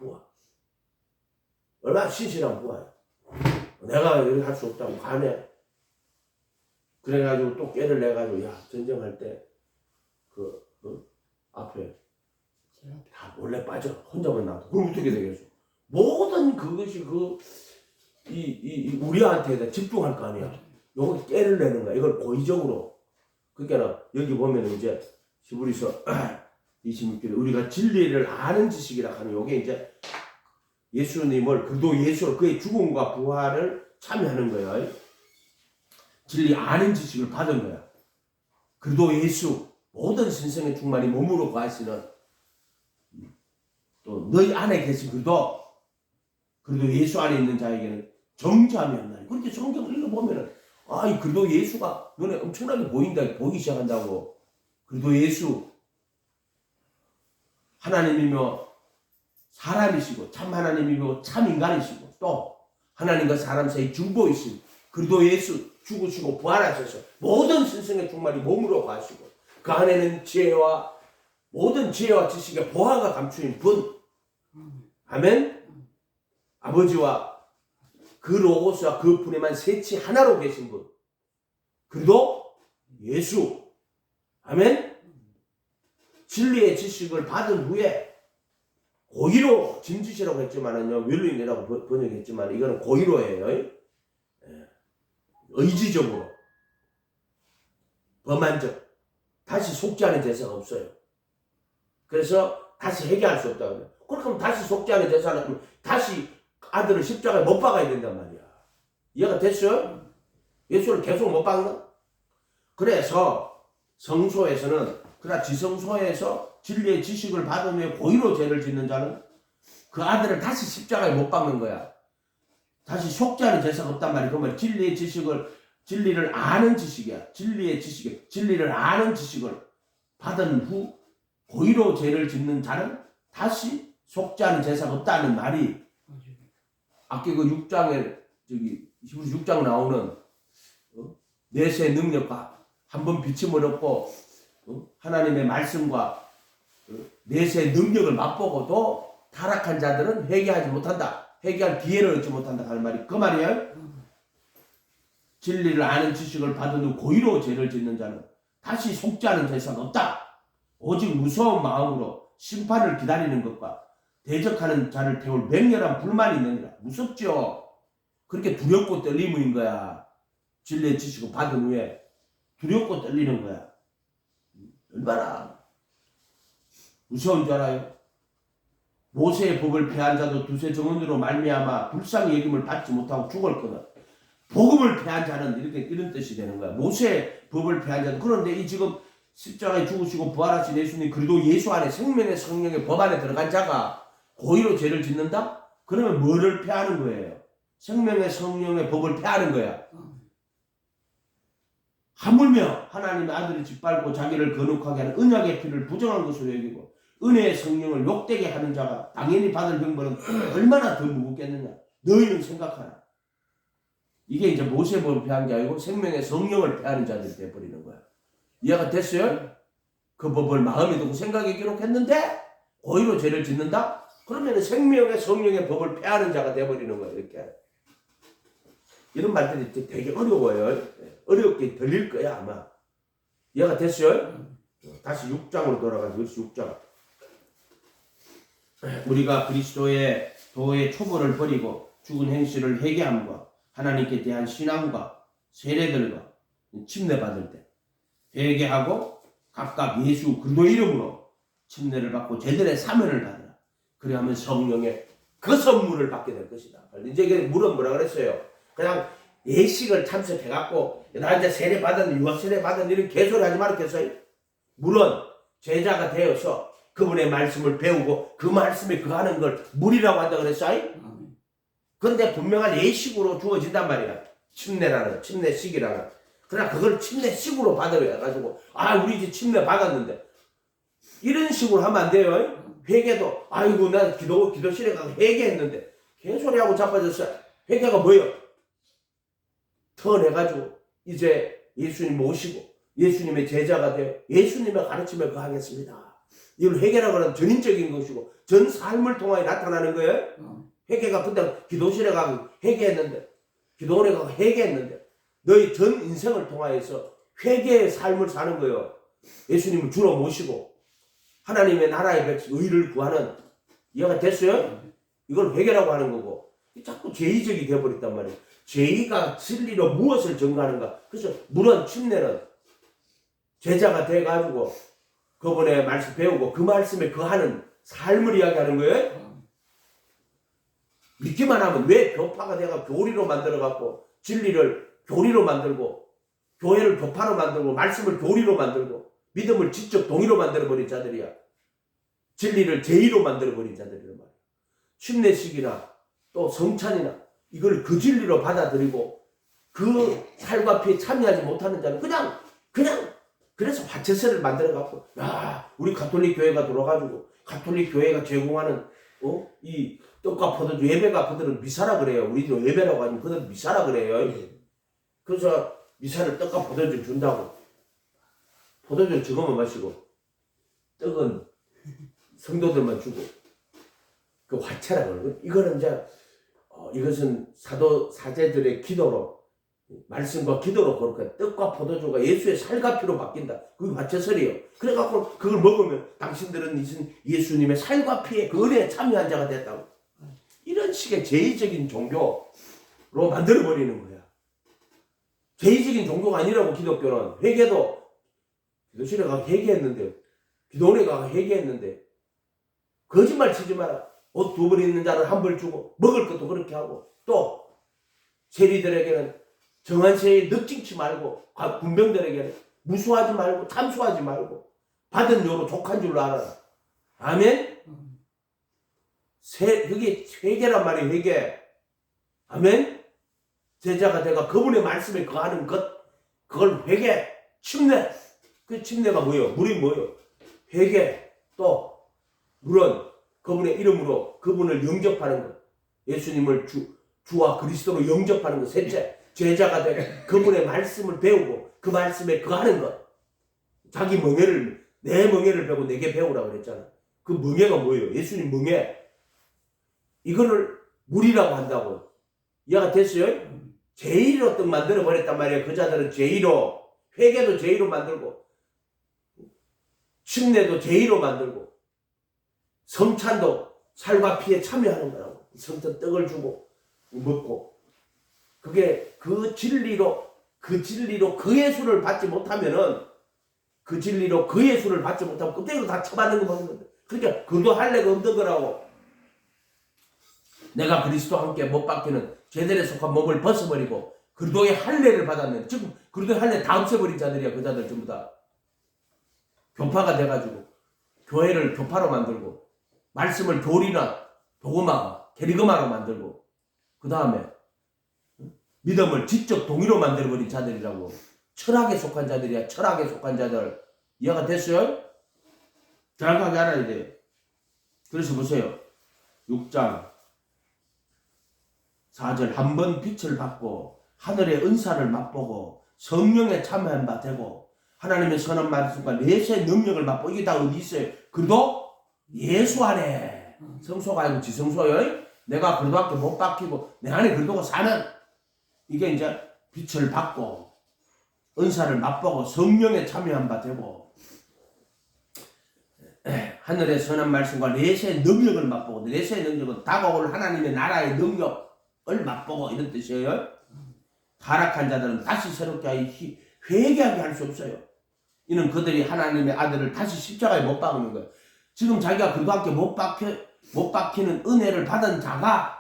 얼마나 신실한 부하야. 내가 이렇게 할 수 없다고 가네. 그래가지고 또 깨를 내가지고 야 전쟁할 때 앞에 다 몰래 빠져. 혼자만 나도. 그럼 어떻게 되겠어? 모든 그것이 우리한테 집중할 거 아니야. 여기 깨를 내는 거야. 이걸 고의적으로. 그러니까 여기 보면은 이제 히브리서 26절에 우리가 진리를 아는 지식이라 하는 요게 이제 예수님을 그리스도 예수로 그의 죽음과 부활을 참여하는 거예요. 진리 아는 지식을 받은 거야. 그리스도 예수 모든 신성의 충만이 몸으로 거하시는 또 너희 안에 계신 그리스도 예수 안에 있는 자에게는 정죄함이 없나니. 그렇게 성경을 읽어보면은 이 그리스도 예수가 눈에 엄청나게 보이기 시작한다고. 그리스도 예수 하나님이며 사람이시고 참 하나님이고 참 인간이시고 또 하나님과 사람 사이 중보이신 그리스도 예수 죽으시고 부활하셔서 모든 신성의 충만이 몸으로 거하시고 그 안에는 모든 지혜와 지식의 보화가 감추인 분. 아멘. 아버지와 그 로고스와 그 분에만 셋이 하나로 계신 분. 그리스도 예수. 아멘. 진리의 지식을 받은 후에 고의로 짐짓이라고 했지만은요, 윌링이라고 번역했지만 이거는 고의로예요. 의지적으로 범한 적 다시 속지 않은 제사가 없어요. 그래서 다시 회개할 수 없다고 해요. 그렇게 다시 속지 않은 제사를 하면 다시 아들을 십자가에 못 박아야 된단 말이야. 이해가 됐어요? 예수를 계속 못 박나? 그래서 성소에서는 그러나 지성소에서 진리의 지식을 받은 후에 고의로 죄를 짓는 자는 그 아들을 다시 십자가에 못 박는 거야. 다시 속지 않은 제사가 없단 말이야. 그러면 진리를 아는 지식이야. 진리를 아는 지식을 받은 후 고의로 죄를 짓는 자는 다시 속지 않은 제사가 없다는 말이 아까 그 6장에 히브리 6장 나오는 내세의 능력과 한번 비침을 얻고 하나님의 말씀과 내세의 능력을 맛보고도 타락한 자들은 회개하지 못한다. 회개할 기회를 얻지 못한다 하는 말이 그 말이에요. 진리를 아는 지식을 받은 후 고의로 죄를 짓는 자는 다시 속지 않은 제사가 없다. 오직 무서운 마음으로 심판을 기다리는 것과 대적하는 자를 태울 맹렬한 불만이 있느니라. 무섭죠. 그렇게 두렵고 떨림인 거야. 진리의 지식을 받은 후에 두렵고 떨리는 거야. 얼마나 무서운 줄 알아요? 모세의 법을 폐한 자도 두세 정언으로 말미암아 불쌍히 여김을 받지 못하고 죽을 거다. 복음을 폐한 자는 이런 뜻이 되는 거야. 모세의 법을 폐한 자도. 그런데 이 지금 십자가에 죽으시고 부활하신 예수님, 그래도 예수 안에 생명의 성령의 법 안에 들어간 자가 고의로 죄를 짓는다? 그러면 뭐를 폐하는 거예요? 생명의 성령의 법을 폐하는 거야. 하물며 하나님의 아들을 짓밟고 자기를 거룩하게 하는 언약의 피를 부정한 것으로 여기고 은혜의 성령을 욕되게 하는 자가 당연히 받을 형벌은 얼마나 더 무겁겠느냐. 너희는 생각하라. 이게 이제 모세법을 폐한 게 아니고 생명의 성령을 폐하는 자들이 돼버리는 거야. 이해가 됐어요? 그 법을 마음에 두고 생각에 기록했는데 고의로 죄를 짓는다? 그러면 생명의 성령의 법을 폐하는 자가 돼버리는 거야. 이렇게. 이런 말들이 되게 어려워요. 어렵게 들릴 거야 아마. 이해가 됐어요? 다시 6장으로 돌아가서 6장. 우리가 그리스도의 도의 초보를 버리고 죽은 행실을 회개함과 하나님께 대한 신앙과 세례들과 침례받을 때 회개하고 각각 예수 그리스도의 이름으로 침례를 받고 제들의 사면을 받으라. 그래야만 성령의 그 선물을 받게 될 것이다. 이제 이게 물은 뭐라 그랬어요? 그냥 예식을 참석해갖고 나 이제 세례 받은 유아 세례 받은 이런 개소리 하지 말았겠어요? 물론 제자가 되어서 그분의 말씀을 배우고 그 말씀에 그하는 걸 물이라고 한다 그랬어요? 근데 분명한 예식으로 주어진단 말이야. 침례식이라는. 그러나 그걸 침례식으로 받아야 가지고 우리 이제 침례 받았는데 이런 식으로 하면 안 돼요. 회개도 아이고 나 기도실에 가서 회개했는데 개소리하고 자빠졌어요. 회개가 뭐예요? 턴해가지고 이제 예수님 모시고 예수님의 제자가 되어 예수님의 가르침을 거하겠습니다. 이걸 회개라고 하는 전인적인 것이고 전 삶을 통하여 나타나는 거예요. 회개가 근데 기도실에 가서 회개했는데 기도원에 가서 회개했는데 너희 전 인생을 통하여서 회개의 삶을 사는 거예요. 예수님을 주로 모시고 하나님의 나라의 백성 의를 구하는. 이해가 됐어요? 이걸 회개라고 하는 거고 자꾸 죄의적이 되어버렸단 말이에요. 죄의가 진리로 무엇을 증거하는가. 그래서 물론 침례는 제자가 돼가지고 그분의 말씀 배우고 그 말씀에 거하는 삶을 이야기하는 거예요. 믿기만 하면 왜 교파가 돼가 교리로 만들어갖고 진리를 교리로 만들고 교회를 교파로 만들고 말씀을 교리로 만들고 믿음을 지적 동의로 만들어버린 자들이야. 진리를 제의로 만들어버린 자들이란 말이야. 침례식이나 또 성찬이나 이걸 그 진리로 받아들이고 그 살과 피에 참여하지 못하는 자는 그냥 그래서 화채설을 만들어갖고 우리 가톨릭 교회가 들어가지고 가톨릭 교회가 제공하는 이 떡과 포도주 예배가 그들은 미사라 그래요. 우리도 예배라고 하지만 그들은 미사라 그래요. 그래서 미사를 떡과 포도주 준다고 포도주는 저것만 마시고 떡은 성도들만 주고 그 화채라고 그러고 이거는 이제 이것은 사제들의 기도로 말씀과 기도로 그렇게 떡과 포도주가 예수의 살과 피로 바뀐다. 그게 화채설이에요. 그래갖고 그걸 먹으면 당신들은 예수님의 살과 피에 그 은혜에 참여한 자가 됐다고. 이런 식의 제의적인 종교로 만들어버리는 거야. 제의적인 종교가 아니라고. 기독교는 회개도 기도실에 가서 회개했는데 기도원에 가서 회개했는데 거짓말 치지 마라. 옷 2벌 있는 자는 1벌 주고 먹을 것도 그렇게 하고 또 세리들에게는 정한 세에 늑징치 말고 군병들에게는 무수하지 말고 참수하지 말고 받은 요로 족한 줄로 알아라. 아멘? 그게 회개란 말이에요. 회개. 아멘? 제자가 내가 그분의 말씀에 거하는 것 그걸 회개. 침례. 그 침례가 뭐예요? 물이 뭐예요? 회개. 또 물론 그분의 이름으로 그분을 영접하는 것. 예수님을 주와 그리스도로 영접하는 것. 셋째, 제자가 되고 그분의 말씀을 배우고 그 말씀에 거하는 것. 자기 멍에를 내 멍에를 배우고 내게 배우라고 그랬잖아. 그 멍에가 뭐예요? 예수님 멍에. 이거를 물이라고 한다고. 이해가 됐어요? 제의로 떡 만들어 버렸단 말이에요. 그 자들은 제의로 회개도 제의로 만들고 침례도 제의로 만들고 성찬도 살과 피에 참여하는 거라고. 성찬 떡을 주고 먹고 그게 그 진리로 그 예수를 받지 못하면은 그 진리로 그 예수를 받지 못하면 껍데기로 다 쳐받는 거 먹는 건데. 그러니까 그도 할례가 없는 거라고. 내가 그리스도와 함께 못 박히는 제들에 속한 몸을 벗어버리고 그리스도의 할례를 받았는데 지금 그리스도의 할례 다 없애버린 자들이야. 그 자들 전부 다. 교파가 돼가지고 교회를 교파로 만들고 말씀을 교리나 도그마, 게리그마로 만들고 그 다음에 믿음을 지적 동의로 만들어버린 자들이라고. 철학에 속한 자들이야. 철학에 속한 자들. 이해가 됐어요? 정확하게 알아야 돼요. 그래서 보세요. 6장 4절 한 번 빛을 받고 하늘의 은사를 맛보고 성령에 참여한 바 되고 하나님의 선한 말씀과 내세의 능력을 맛보고. 이게 다 어디 있어요? 그래도 예수 안에. 성소가 아니고 지성소요. 내가 그래도밖에 못 박히고 내 안에 그래도가 사는. 이게 이제 빛을 받고 은사를 맛보고 성령에 참여한 바 되고 하늘의 선한 말씀과 내세의 능력을 맛보고. 내세의 능력은 다가올 하나님의 나라의 능력을 맛보고 이런 뜻이에요. 타락한 자들은 다시 새롭게 하여 회개하게 할 수 없어요. 이는 그들이 하나님의 아들을 다시 십자가에 못 박는 거예요. 지금 자기가 그렇게 못 박히는 은혜를 받은 자가,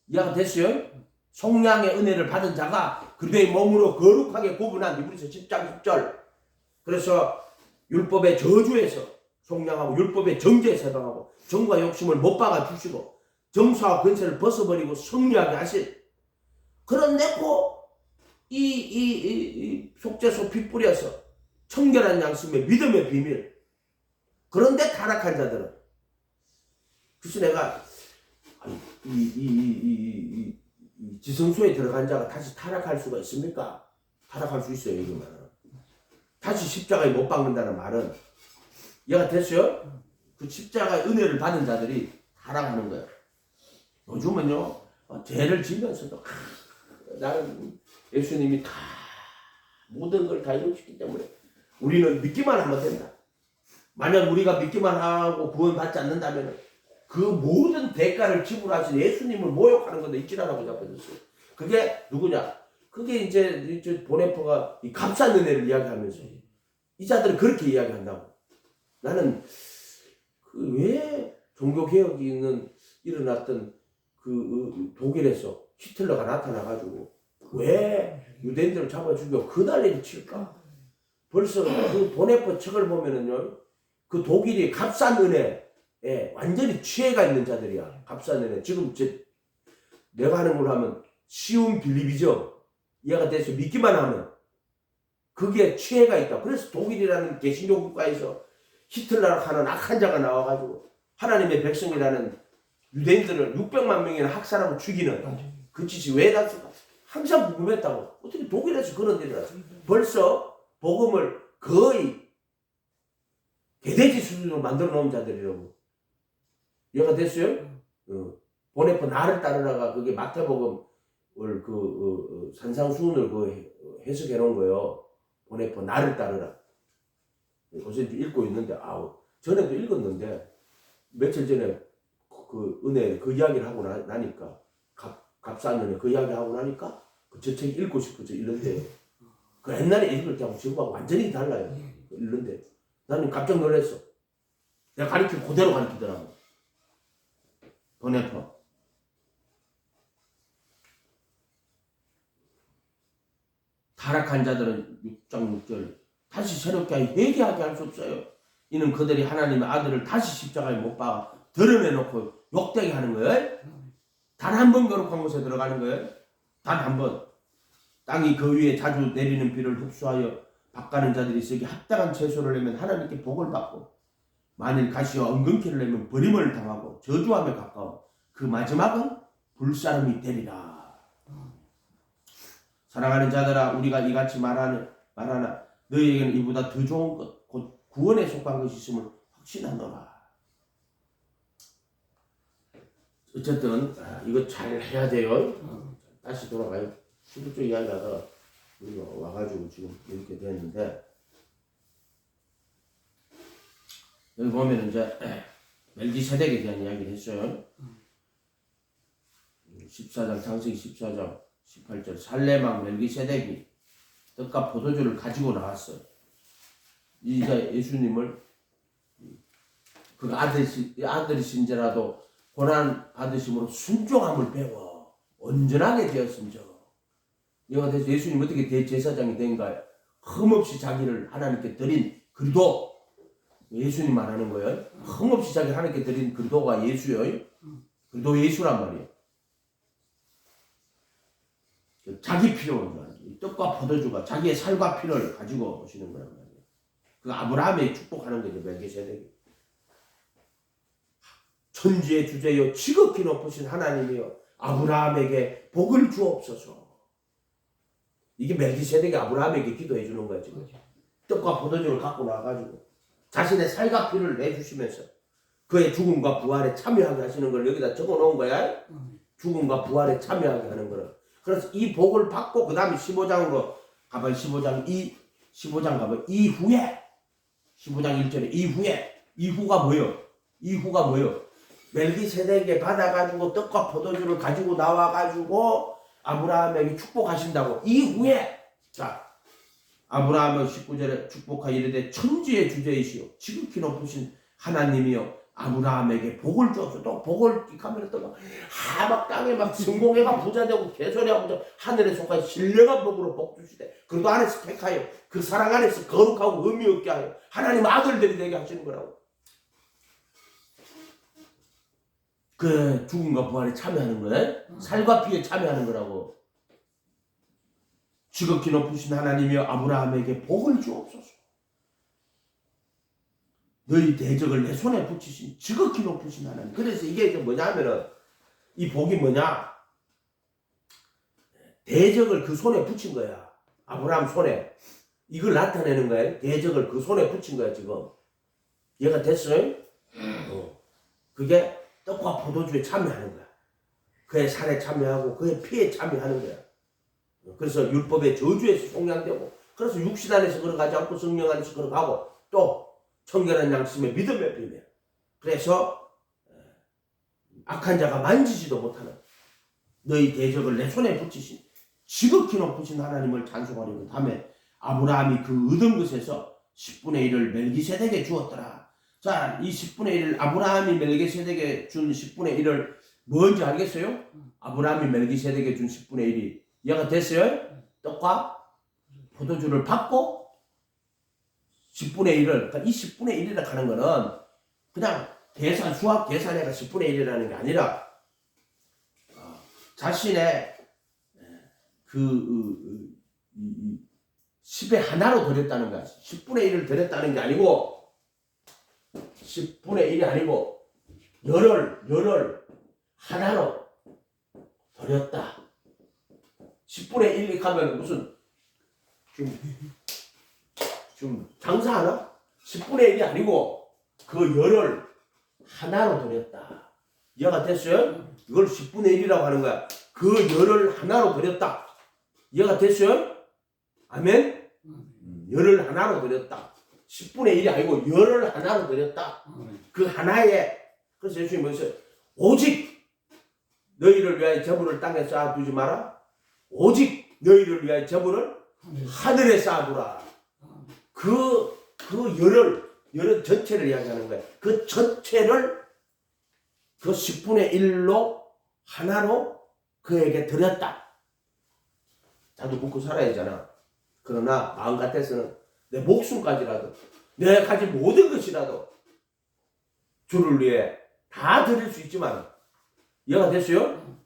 이해가 됐어요? 속량의 은혜를 받은 자가 그들의 몸으로 거룩하게 구분한 이브리서 10장 10절. 그래서 율법의 저주에서 속량하고 율법의 정죄에서 해방하고 정과 욕심을 못 박아 주시고 정사와 근세를 벗어버리고 승리하게 하신 그런 내고 이 속죄소 피 뿌려서 청결한 양심의 믿음의 비밀. 그런데 타락한 자들은, 그래서 내가 이 지성소에 들어간 자가 다시 타락할 수가 있습니까? 타락할 수 있어요. 이거는 다시 십자가에 못 박는다는 말은. 이해가 됐어요? 그 십자가의 은혜를 받은 자들이 타락하는 거예요. 요즘은요 죄를 지면서도 나는 예수님이 다 모든 걸 다 이루셨기 때문에 우리는 믿기만 하면 된다. 만약 우리가 믿기만 하고 구원받지 않는다면 그 모든 대가를 지불하신 예수님을 모욕하는 건데 있지라고 잡아줬어요. 그게 누구냐? 그게 이제 보네퍼가 이 값싼 은혜를 이야기하면서 이 자들은 그렇게 이야기한다고. 나는 그 왜 종교개혁이 일어났던 그 독일에서 히틀러가 나타나가지고 왜 유대인들을 잡아 죽여 그 난리를 칠까? 벌써 그 보네퍼 책을 보면은요, 그 독일이 값싼 은혜에 완전히 취해가 있는 자들이야. 값싼 은혜. 지금 내가 하는 걸 하면 쉬운 빌립이죠. 이해가 돼서 믿기만 하면 그게 취해가 있다. 그래서 독일이라는 개신교 국가에서 히틀러라 하는 악한 자가 나와가지고 하나님의 백성이라는 유대인들을 600만 명이나 학살하고 죽이는 그 짓이 왜 났을까? 항상 궁금했다고. 어떻게 독일에서 그런 일이 났어? 벌써 복음을 거의 개돼지 수준으로 만들어 놓은 자들이라고. 이해가 됐어요? 보네퍼 나를 따르라가 그게 마태복음을 산상수훈을 해석해 놓은 거예요. 보네퍼 나를 따르라. 요새 읽고 있는데, 전에도 읽었는데, 며칠 전에 그 은혜, 그 이야기를 하고 나니까, 값싼 은혜, 그 이야기 하고 나니까, 저 책 읽고 싶어서 읽는데, 그 옛날에 읽을 때하고 지금하고 완전히 달라요. 읽는데. 나는 깜짝 놀랐어. 내가 가르치고 그대로 가르치더라고. 보네퍼. 타락한 자들은 6장 6절 다시 새롭게 회개하게 할 수 없어요. 이는 그들이 하나님의 아들을 다시 십자가에 못 박아 드러내놓고 욕되게 하는 거예요. 단 한 번 거룩한 곳에 들어가는 거예요. 단 한 번. 땅이 그 위에 자주 내리는 비를 흡수하여 밭가는 자들이 쓰기 합당한 채소를 내면 하나님께 복을 받고, 만일 가시와 엉겅퀴를 내면 버림을 당하고 저주함에 가까워 그 마지막은 불사름이 되리라. 사랑하는 자들아, 우리가 이같이 말하나 너희에게는 이보다 더 좋은 것 곧 구원에 속한 것이 있음을 확신하노라. 어쨌든 이거 잘 해야 돼요. 다시 돌아가요. 11조 이야기하다가 우리가 와가지고 지금 이렇게 됐는데, 여기 보면 이제 멜기세덱에 대한 이야기를 했어요. 14장, 창세기 14장 18절 살레망 멜기세덱이 떡과 포도주를 가지고 나왔어요. 이제 예수님을 그 아들이신지라도 고난 받으심으로 순종함을 배워 온전하게 되었음죠. 이와 대해서 예수님 어떻게 대제사장이 된가요? 흠없이 자기를 하나님께 드린, 그래도 예수님 말하는 거예요. 흠없이 자기 하나님께 드린 그리도가 예수예요. 그리도 예수란 말이에요. 자기 필요, 떡과 포도주가 자기의 살과 피를 가지고 오시는 거란 말이에요. 그 아브라함의 축복하는 거죠. 멜기세덱이. 천지의 주제요 지극히 높으신 하나님이요 아브라함에게 복을 주옵소서. 이게 멜기세덱이 아브라함에게 기도해 주는 거야 지금. 떡과 포도주를 갖고 나와가지고 자신의 살과 피를 내주시면서 그의 죽음과 부활에 참여하게 하시는 걸 여기다 적어놓은 거야. 죽음과 부활에 참여하게 하는 거를. 그래서 이 복을 받고 그 다음에 15장으로 가면 15장 가면 이후에 15장 1절에 이후가 뭐요? 멜기세덱에게 받아가지고 떡과 포도주를 가지고 나와가지고 아브라함에게 축복하신다고. 이후에 자 아브라함은 19절에 축복하 이르되 천지의 주제이시오 지극히 높으신 하나님이여 아브라함에게 복을 주옵소서. 또 복을 하면 또 막 땅에 막 성공해가 부자되고 개소리하고 하늘에 속한 신령한 복으로 복 주시되 그리고 안에서 택하여 그 사랑 안에서 거룩하고 의미 없게 하여 하나님 아들들이 되게 하시는 거라고. 그 죽음과 부활에 참여하는 거예요. 살과 피에 참여하는 거라고. 지극히 높으신 하나님이여 아브라함에게 복을 주옵소서. 너희 대적을 내 손에 붙이신 지극히 높으신 하나님. 그래서 이게 뭐냐 하면은 이 복이 뭐냐? 대적을 그 손에 붙인 거야. 아브라함 손에. 이걸 나타내는 거야. 대적을 그 손에 붙인 거야 지금. 얘가 됐어요? 그게 떡과 포도주에 참여하는 거야. 그의 살에 참여하고 그의 피에 참여하는 거야. 그래서 율법의 저주에서 속량되고 그래서 육신 안에서 걸어가지 않고 성령 안에서 걸어가고 또 청결한 양심의 믿음의 비밀. 그래서 악한 자가 만지지도 못하는 너희 대적을 내 손에 붙이신 지극히 높으신 하나님을 찬송하려고 다음에 아브라함이 그 얻은 것에서 10분의 1을 멜기세덱에게 주었더라. 자, 이 10분의 1을 아브라함이 멜기세덱에게 준 10분의 1을 뭔지 알겠어요? 아브라함이 멜기세덱에게 준 10분의 1이 이해가 됐어요? 떡과 포도주를 받고 10분의 1을, 그러니까 이 10분의 1이라 하는 거는 그냥 수학 계산해가 10분의 1이라는 게 아니라 자신의 그 10의 하나로 드렸다는 거야. 10분의 1을 드렸다는 게 아니고 10분의 1이 아니고 열을 하나로 드렸다. 10분의 1이 가면 무슨 좀 장사하나? 10분의 1이 아니고 그 열을 하나로 드렸다. 이해가 됐어요? 이걸 10분의 1이라고 하는 거야. 그 열을 하나로 드렸다. 이해가 됐어요? 아멘? 열을 하나로 드렸다. 10분의 1이 아니고 열을 하나로 드렸다. 그 하나에 그래서 예수님이 뭐였어요? 오직 너희를 위하여 재물을 땅에 쌓아두지 마라. 오직 너희를 위하여 재물을 하늘에 쌓아두라. 그 열은 전체를 이야기하는 거예요. 그 전체를 그 10분의 1로 하나로 그에게 드렸다. 자도 묻고 살아야 되잖아. 그러나 마음 같아서는 내 목숨까지라도 내가 가진 모든 것이라도 주를 위해 다 드릴 수 있지만 이해가 됐어요?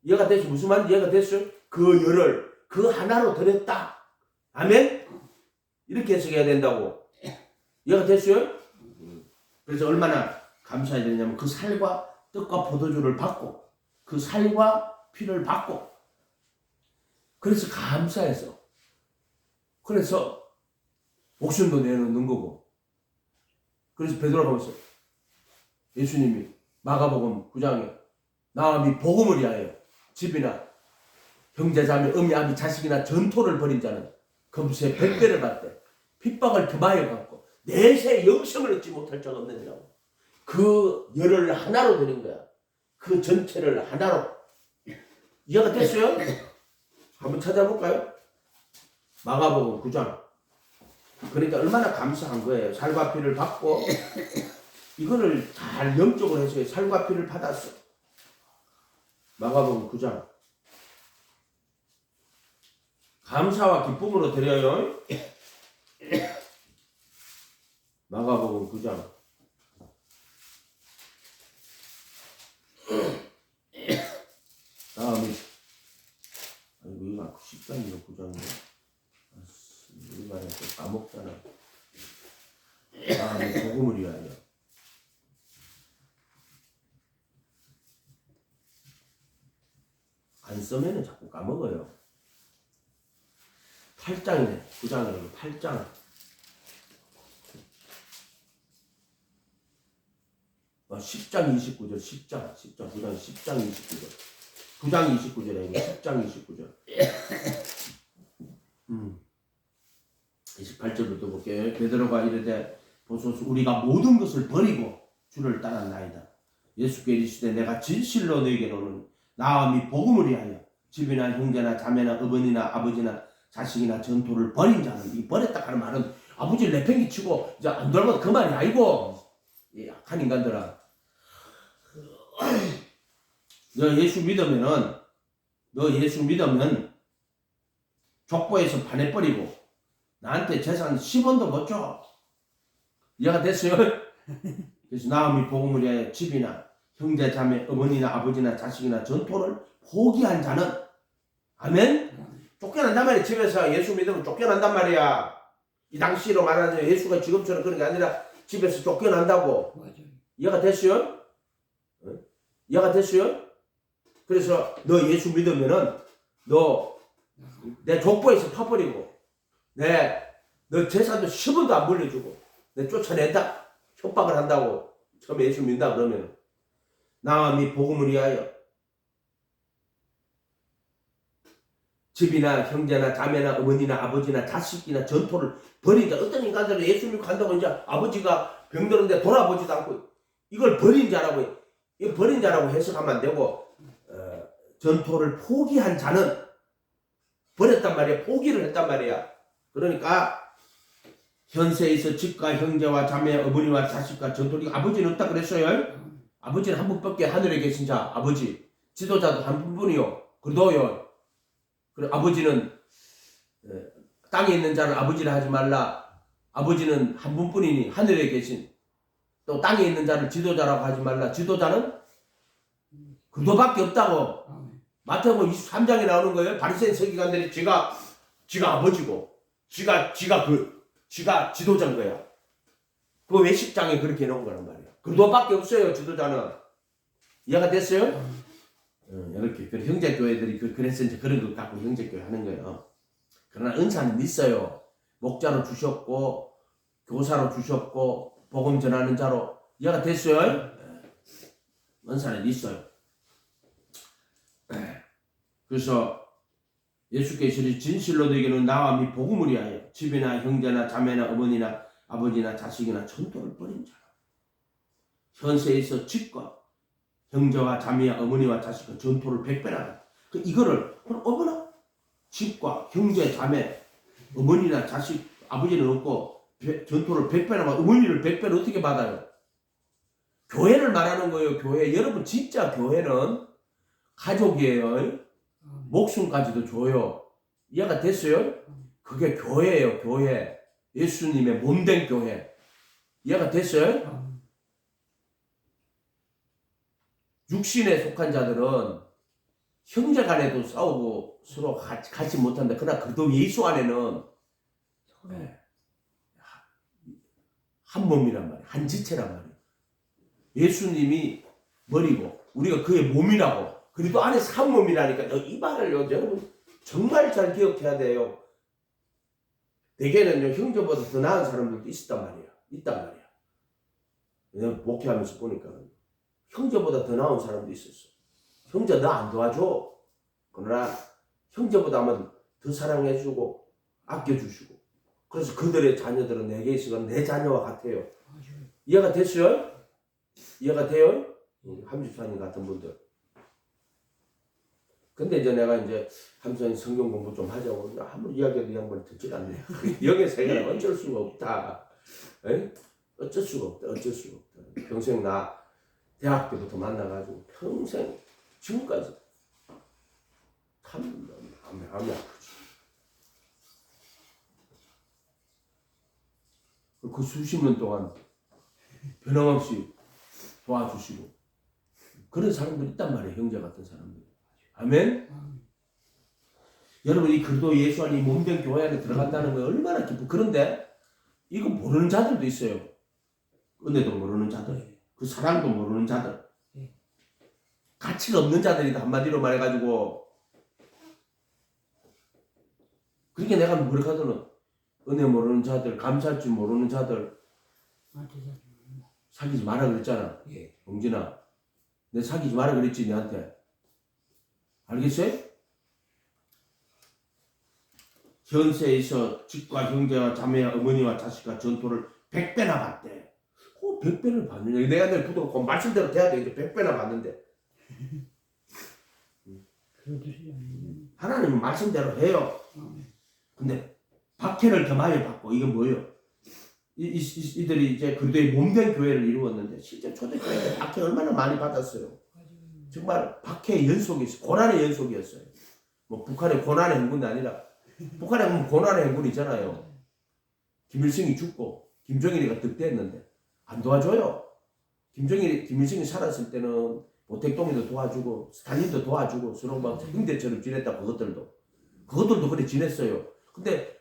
이해가 됐어요? 무슨 말인지 이해가 됐어요? 그 열을 그 하나로 드렸다. 아멘? 이렇게 해석해야 된다고. 이해가 됐어요? 그래서 얼마나 감사해야 되냐면 그 살과 떡과 포도주를 받고 그 살과 피를 받고 그래서 감사해서 그래서 목숨도 내놓는 거고. 그래서 베드로가 보면서 예수님이 마가복음 9장에 나와 복음을 위하여 집이나 형제자매 어미 아비 자식이나 전토를 벌인 자는 금세 100배를 받되 핍박을 금하여 갖고 내세 영생을 얻지 못할 자가 없느니라고. 그 열을 하나로 드린 거야. 그 전체를 하나로. 이해가 됐어요? 한번 찾아볼까요? 마가복음 9장. 그러니까 얼마나 감사한 거예요. 살과 피를 받고 이거를 잘 영적으로 해서 살과 피를 받았어. 마가복음 9장. 감사와 기쁨으로 드려요. 마가복음 9장. 다음에 아이고 이거 10장이고 9장이네. 우리가 또 까먹잖아. 다음에 복음을 위하여. 안 쓰면은 자꾸 까먹어요. 8장이네. 9장이라고 8장. 10장 29절, 10장, 9장, 10장 29절. 9장 29절에 10장 29절. 28절부터 볼게요. 베드로가 이르되 보소서 우리가 모든 것을 버리고 주를 따랐나이다. 예수께 이르시되 내가 진실로 너에게 이르노니 나와 및 복음을 위하여 집이나 형제나 자매나 어머니나 아버지나 자식이나 전토를 버린 자는, 이 버렸다 하는 말은 아버지를 내팽개 치고 이제 안 돌아가도 그 말이 아니고, 이 약한 인간들아, 너 예수 믿으면 족보에서 파내버리고 나한테 재산 10원도 못 줘. 이해가 됐어요? 그래서 나와 및 복음을 위하여 집이나 형제 자매 어머니나 아버지나 자식이나 전토를 포기한 자는, 아멘? 쫓겨난단 말이야. 집에서 예수 믿으면 쫓겨난단 말이야. 이 당시로 말하자면 예수가 지금처럼 그런 게 아니라 집에서 쫓겨난다고. 맞아요. 이해가 됐어요? 이해가 됐어요? 그래서 너 예수 믿으면은 너 내 족보에서 파버리고 너 재산도 10원도 안 물려주고 내 쫓아낸다. 협박을 한다고. 처음에 예수 믿는다 그러면 나와 및 복음을 위하여 집이나 형제나 자매나 어머니나 아버지나 자식이나 전토를 버린 자. 어떤 인간들은 예수 믿고 간다고 이제 아버지가 병들었는데 돌아보지도 않고 이걸 버린 자라고, 이 버린 자라고 해석하면 안 되고, 전토를 포기한 자는 버렸단 말이야. 포기를 했단 말이야. 그러니까 현세에서 집과 형제와 자매 어머니와 자식과 전토를, 아버지는 없다 그랬어요. 아버지는 한 분밖에 하늘에 계신 자, 아버지. 지도자도 한 분뿐이요. 그래도요. 그리고 아버지는 땅에 있는 자를 아버지라 하지 말라. 아버지는 한 분뿐이니 하늘에 계신. 또 땅에 있는 자를 지도자라고 하지 말라. 지도자는 그도밖에 없다고. 마태복음 23장에 나오는 거예요. 바리새인 서기관들이 지가 아버지고 지가 지도자인 거야. 그 왜 10장에 그렇게 해놓은 거란 말이야. 그도밖에 없어요. 지도자는. 이해가 됐어요? 이렇게 형제교회들이 그래서 이제 그런 거 갖고 형제교회 하는 거예요. 그러나 은사는 있어요. 목자로 주셨고 교사로 주셨고 복음 전하는 자로. 이해가 됐어요? 은사는 있어요. 그래서 예수께서 진실로 너에게는 나와 및 복음을 위하여 집이나 형제나 자매나 어머니나 아버지나 자식이나 전토를 버린 자라. 현세에서 집과 형제와 자매와 어머니와 자식과 전토를 100배나. 이거를 어머나 집과 형제 자매 어머니나 자식 아버지는 없고 전토를 100배나 받아. 어머니를 100배를 어떻게 받아요? 교회를 말하는 거예요. 교회. 여러분 진짜 교회는 가족이에요. 목숨까지도 줘요. 이해가 됐어요? 그게 교회예요. 교회. 예수님의 몸된 교회. 이해가 됐어요? 육신에 속한 자들은 형제 간에도 싸우고 서로 같이 못한다. 그러나 그래도 예수 안에는 한 몸이란 말이에요. 한 지체란 말이에요. 예수님이 머리고 우리가 그의 몸이라고. 그래도 안에서 한 몸이라니까. 이 말을요, 여러분 정말 잘 기억해야 돼요. 대개는요, 형제보다 더 나은 사람들도 있단 말이야. 내가 목회하면서 보니까 형제보다 더 나은 사람도 있었어. 형제 너 안 도와줘. 그러나 형제보다 아마 더 사랑해주고 아껴주시고. 그래서 그들의 자녀들은 내게 있으면 내 자녀와 같아요. 이해가 됐어요? 이해가 돼요? 함집사님 같은 분들. 근데 이제 내가 함집사님 성경 공부 좀 하자고 아무리 이야기해도 이 양반이 듣질 않네. 영의 세계는 어쩔 수가 없다. 에? 어쩔 수가 없다. 평생 나 대학 때부터 만나가지고 평생 지금까지 참 마음이 아프지. 그 수십 년 동안 변함없이 도와주시고 그런 사람들 있단 말이에요. 형제 같은 사람들. 아멘. 여러분 이 그리스도 예수 안에 몸된 교회 안에 들어간다는 거 얼마나 기쁘. 그런데 이거 모르는 자들도 있어요. 은혜도 모르는 자들, 그 사랑도 모르는 자들, 가치가 없는 자들이다 한마디로 말해가지고. 그렇게 내가 뭐라카더는 은혜 모르는 자들, 감사할 줄 모르는 자들 사귀지 마라 그랬잖아. 영진아, 내 사귀지 마라 그랬지 너한테. 알겠어요? 현세에서 집과 형제와 자매와 어머니와 자식과 전토를 100배나 받대. 100배를 받느냐? 내가 늘 부도고 말씀대로 돼야 돼. 100배나 받는데. 하나님은 말씀대로 해요. 근데 박해를 더 많이 받고. 이건 뭐예요? 이들이 이제 그리스도의 몸된 교회를 이루었는데 실제 초대교회 때 박해 얼마나 많이 받았어요. 정말 박해의 연속이었어요. 고난의 연속이었어요. 뭐 북한의 고난의 행군이 아니라, 북한에 보면 고난의 행군이잖아요. 김일성이 죽고 김정일이가 득대했는데 안 도와줘요. 김일성이 살았을 때는 모택동이도 도와주고 스탈린도 도와주고 서로 막 형제처럼 지냈다. 그것들도 그래 지냈어요. 근데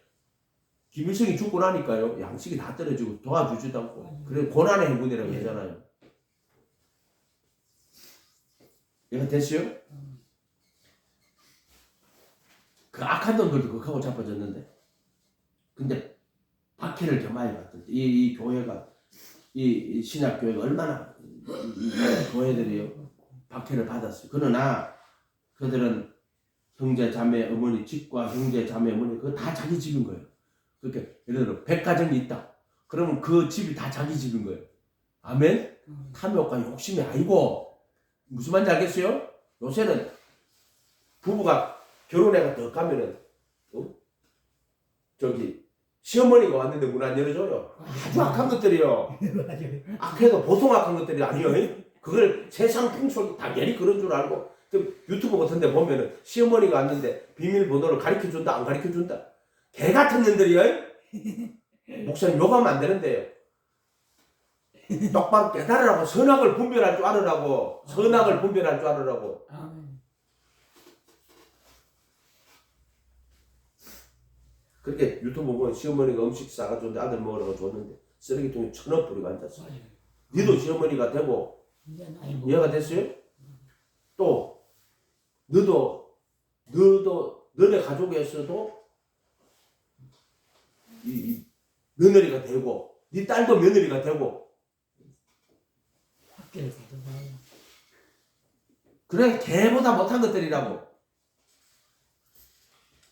김일성이 죽고 나니까요 양식이 다 떨어지고 도와주지도 않고. 그래 고난의 행군이라고 하잖아요. 얘가 됐어요? 그 악한 놈들도 극하고 자빠졌는데, 근데 박해를 더 많이 받던 이 교회가, 이 신약교회가 얼마나 이 교회들이요 박해를 받았어요. 그러나 그들은 형제 자매 어머니 집과 형제 자매 어머니 그거 다 자기 집인 거예요. 그렇게 예를 들어 100가정이 있다. 그러면 그 집이 다 자기 집인 거예요. 아멘. 탐욕과 욕심이 아니고. 무슨 말인지 알겠어요? 요새는 부부가 결혼해가 더 가면은 저기 시어머니가 왔는데 문 안 열어줘요. 아주 악한 것들이요. 악해도 보통 악한 것들이 아니요. 그걸 세상 풍속이 당연히 그런 줄 알고. 유튜브 같은 데 보면은 시어머니가 왔는데 비밀번호를 가르쳐준다 안 가르쳐준다. 개 같은 년들이요. 목사님 욕하면 안 되는데요. 똑바로 깨달으라고. 선악을 분별할 줄 알으라고. 선악을 분별할 줄 알으라고. 그렇게 유튜브 보면 시어머니가 음식 싸가지고 아들 먹으라고 줬는데 쓰레기통에 1,000원 뿌리고 앉았어. 니도 시어머니가 되고 이해가 됐어요? 또 너도 너네 가족에서도 이 며느리가 되고 네 딸도 며느리가 되고. 그래 개보다 못한 것들이라고.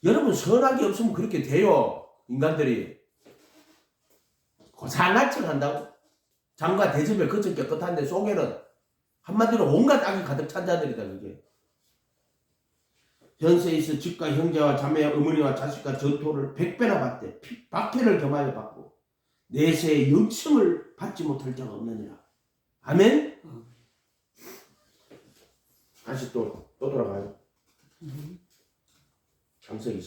여러분 선악이 없으면 그렇게 돼요. 인간들이 고상한 척 한다고. 장과 대접에 거쳐 깨끗한데 속에는 한마디로 온갖 악이 가득 찬 자들이다. 그게 현세에서 집과 형제와 자매와 어머니와 자식과 전토를 100배나 받대. 박해를 겸하여 받고 내세의 영성을 받지 못할 자가 없느니라. 아멘. 다시 또 돌아가요. 창세기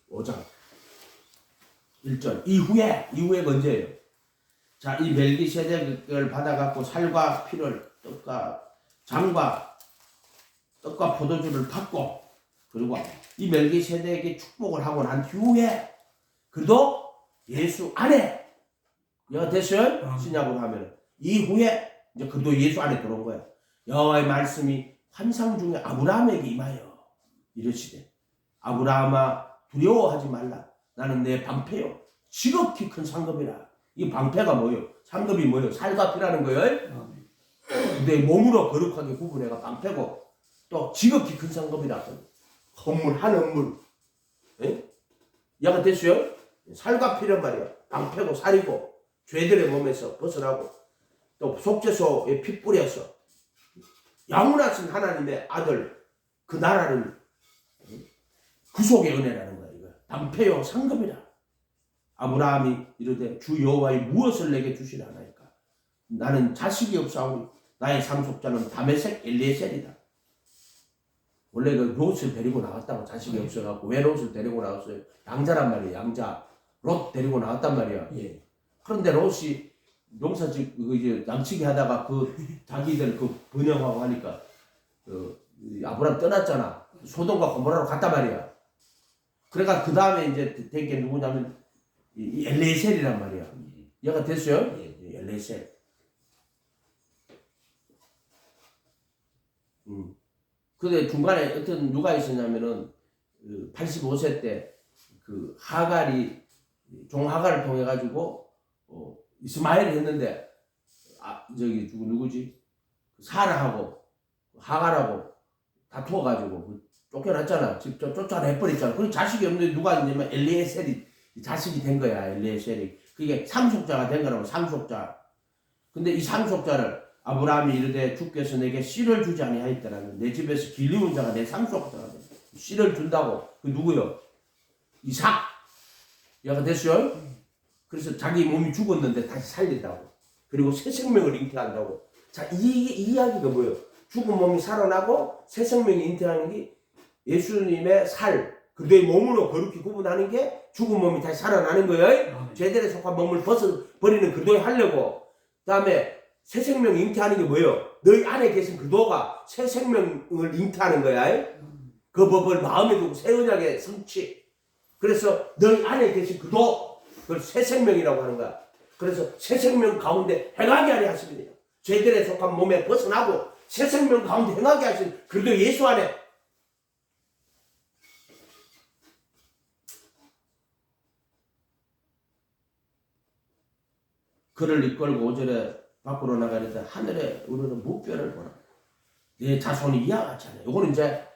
15장 1절. 이후에 언제예요? 자, 이 멜기세덱을 받아갖고 살과 피를 장과 떡과 포도주를 받고, 그리고 이 멜기세덱이 축복을 하고 난 후에 그래도 예수 안에 여가 됐어요? 신약으로 하면 이후에 이제 그래도 예수 안에 들어온 거야. 여호와의 말씀이 환상 중에 아브라함에게 임하여 이르시되 아브라함아 두려워하지 말라. 나는 내 방패요 지극히 큰 상급이라. 이 방패가 뭐예요? 상급이 뭐예요? 살과 피라는 거예요. 내 몸으로 거룩하게 구분해가 방패고, 또 지극히 큰 상급이라. 헌물 한 헌물. 이해가 됐어요? 살과 피란 말이야. 방패고 살이고 죄들의 몸에서 벗어나고 또 속죄소에 피 뿌려서 영원하신 하나님의 아들 그 나라를 구속의 은혜라는 거야. 이거 방패요 상급이라. 아브라함이 이르되 주 여호와의 무엇을 내게 주시려 하나이까. 나는 자식이 없사오니 나의 상속자는 다메섹 엘리에셀이다. 원래 그 롯을 데리고 나왔다고. 자식이 없어갖고 왜 롯을 데리고 나왔어요? 양자란 말이에요. 양자. 롯 데리고 나왔단 말이야. 예. 그런데 롯이 농사짓 이제 양치기 하다가 그 자기들 그 번영하고 하니까 아브람 떠났잖아. 소돔과 고모라로 갔단 말이야. 그러니까 그 다음에 이제 된 게 누구냐면 이 엘리에셀이란 말이야. 얘가 됐어요? 예. 엘리에셀. 근데 중간에 어떤 누가 있었냐면은 85세 때 그 하갈이 종 하갈을 통해 가지고 이스마엘을 했는데 저기 누구지 사라하고 하갈하고 다투어가지고 쫓겨났잖아. 직접 쫓아내버렸잖아. 그 자식이 없는데 누가 있냐면 엘리에셀이 자식이 된 거야. 엘리에셀이 그게 상속자가 된 거라고. 상속자. 근데 이 상속자를 아브라함이 이르되 주께서 내게 씨를 주지 아니하였더라면 내 집에서 길리운 자가 내 상속자가 돼. 씨를 준다고. 그 누구요? 이삭. 얘가 됐어요? 그래서 자기 몸이 죽었는데 다시 살린다고. 그리고 새 생명을 잉태한다고. 자, 이 이야기가 뭐예요? 죽은 몸이 살아나고 새 생명이 잉태하는 게 예수님의 살, 그들의 몸으로 거룩히 구분하는 게 죽은 몸이 다시 살아나는 거예요. 제대로 속한 몸을 벗어버리는 그도에 하려고. 그 다음에 새 생명 잉태하는 게 뭐예요? 너희 안에 계신 그도가 새 생명을 잉태하는 거야. 그 법을 마음에 두고 새 언약의 성취. 그래서 너희 안에 계신 그도, 그걸 새 생명이라고 하는 거야. 그래서 새 생명 가운데 행하게 하려 하십니다. 죄들에 속한 몸에 벗어나고 새 생명 가운데 행하게 하신 그리도 예수 안에. 그를 이끌고 5절에 밖으로 나가는데 하늘에 우리는 무뼈를 보라. 내 자손이 이와 같지 않아요. 이거는 이제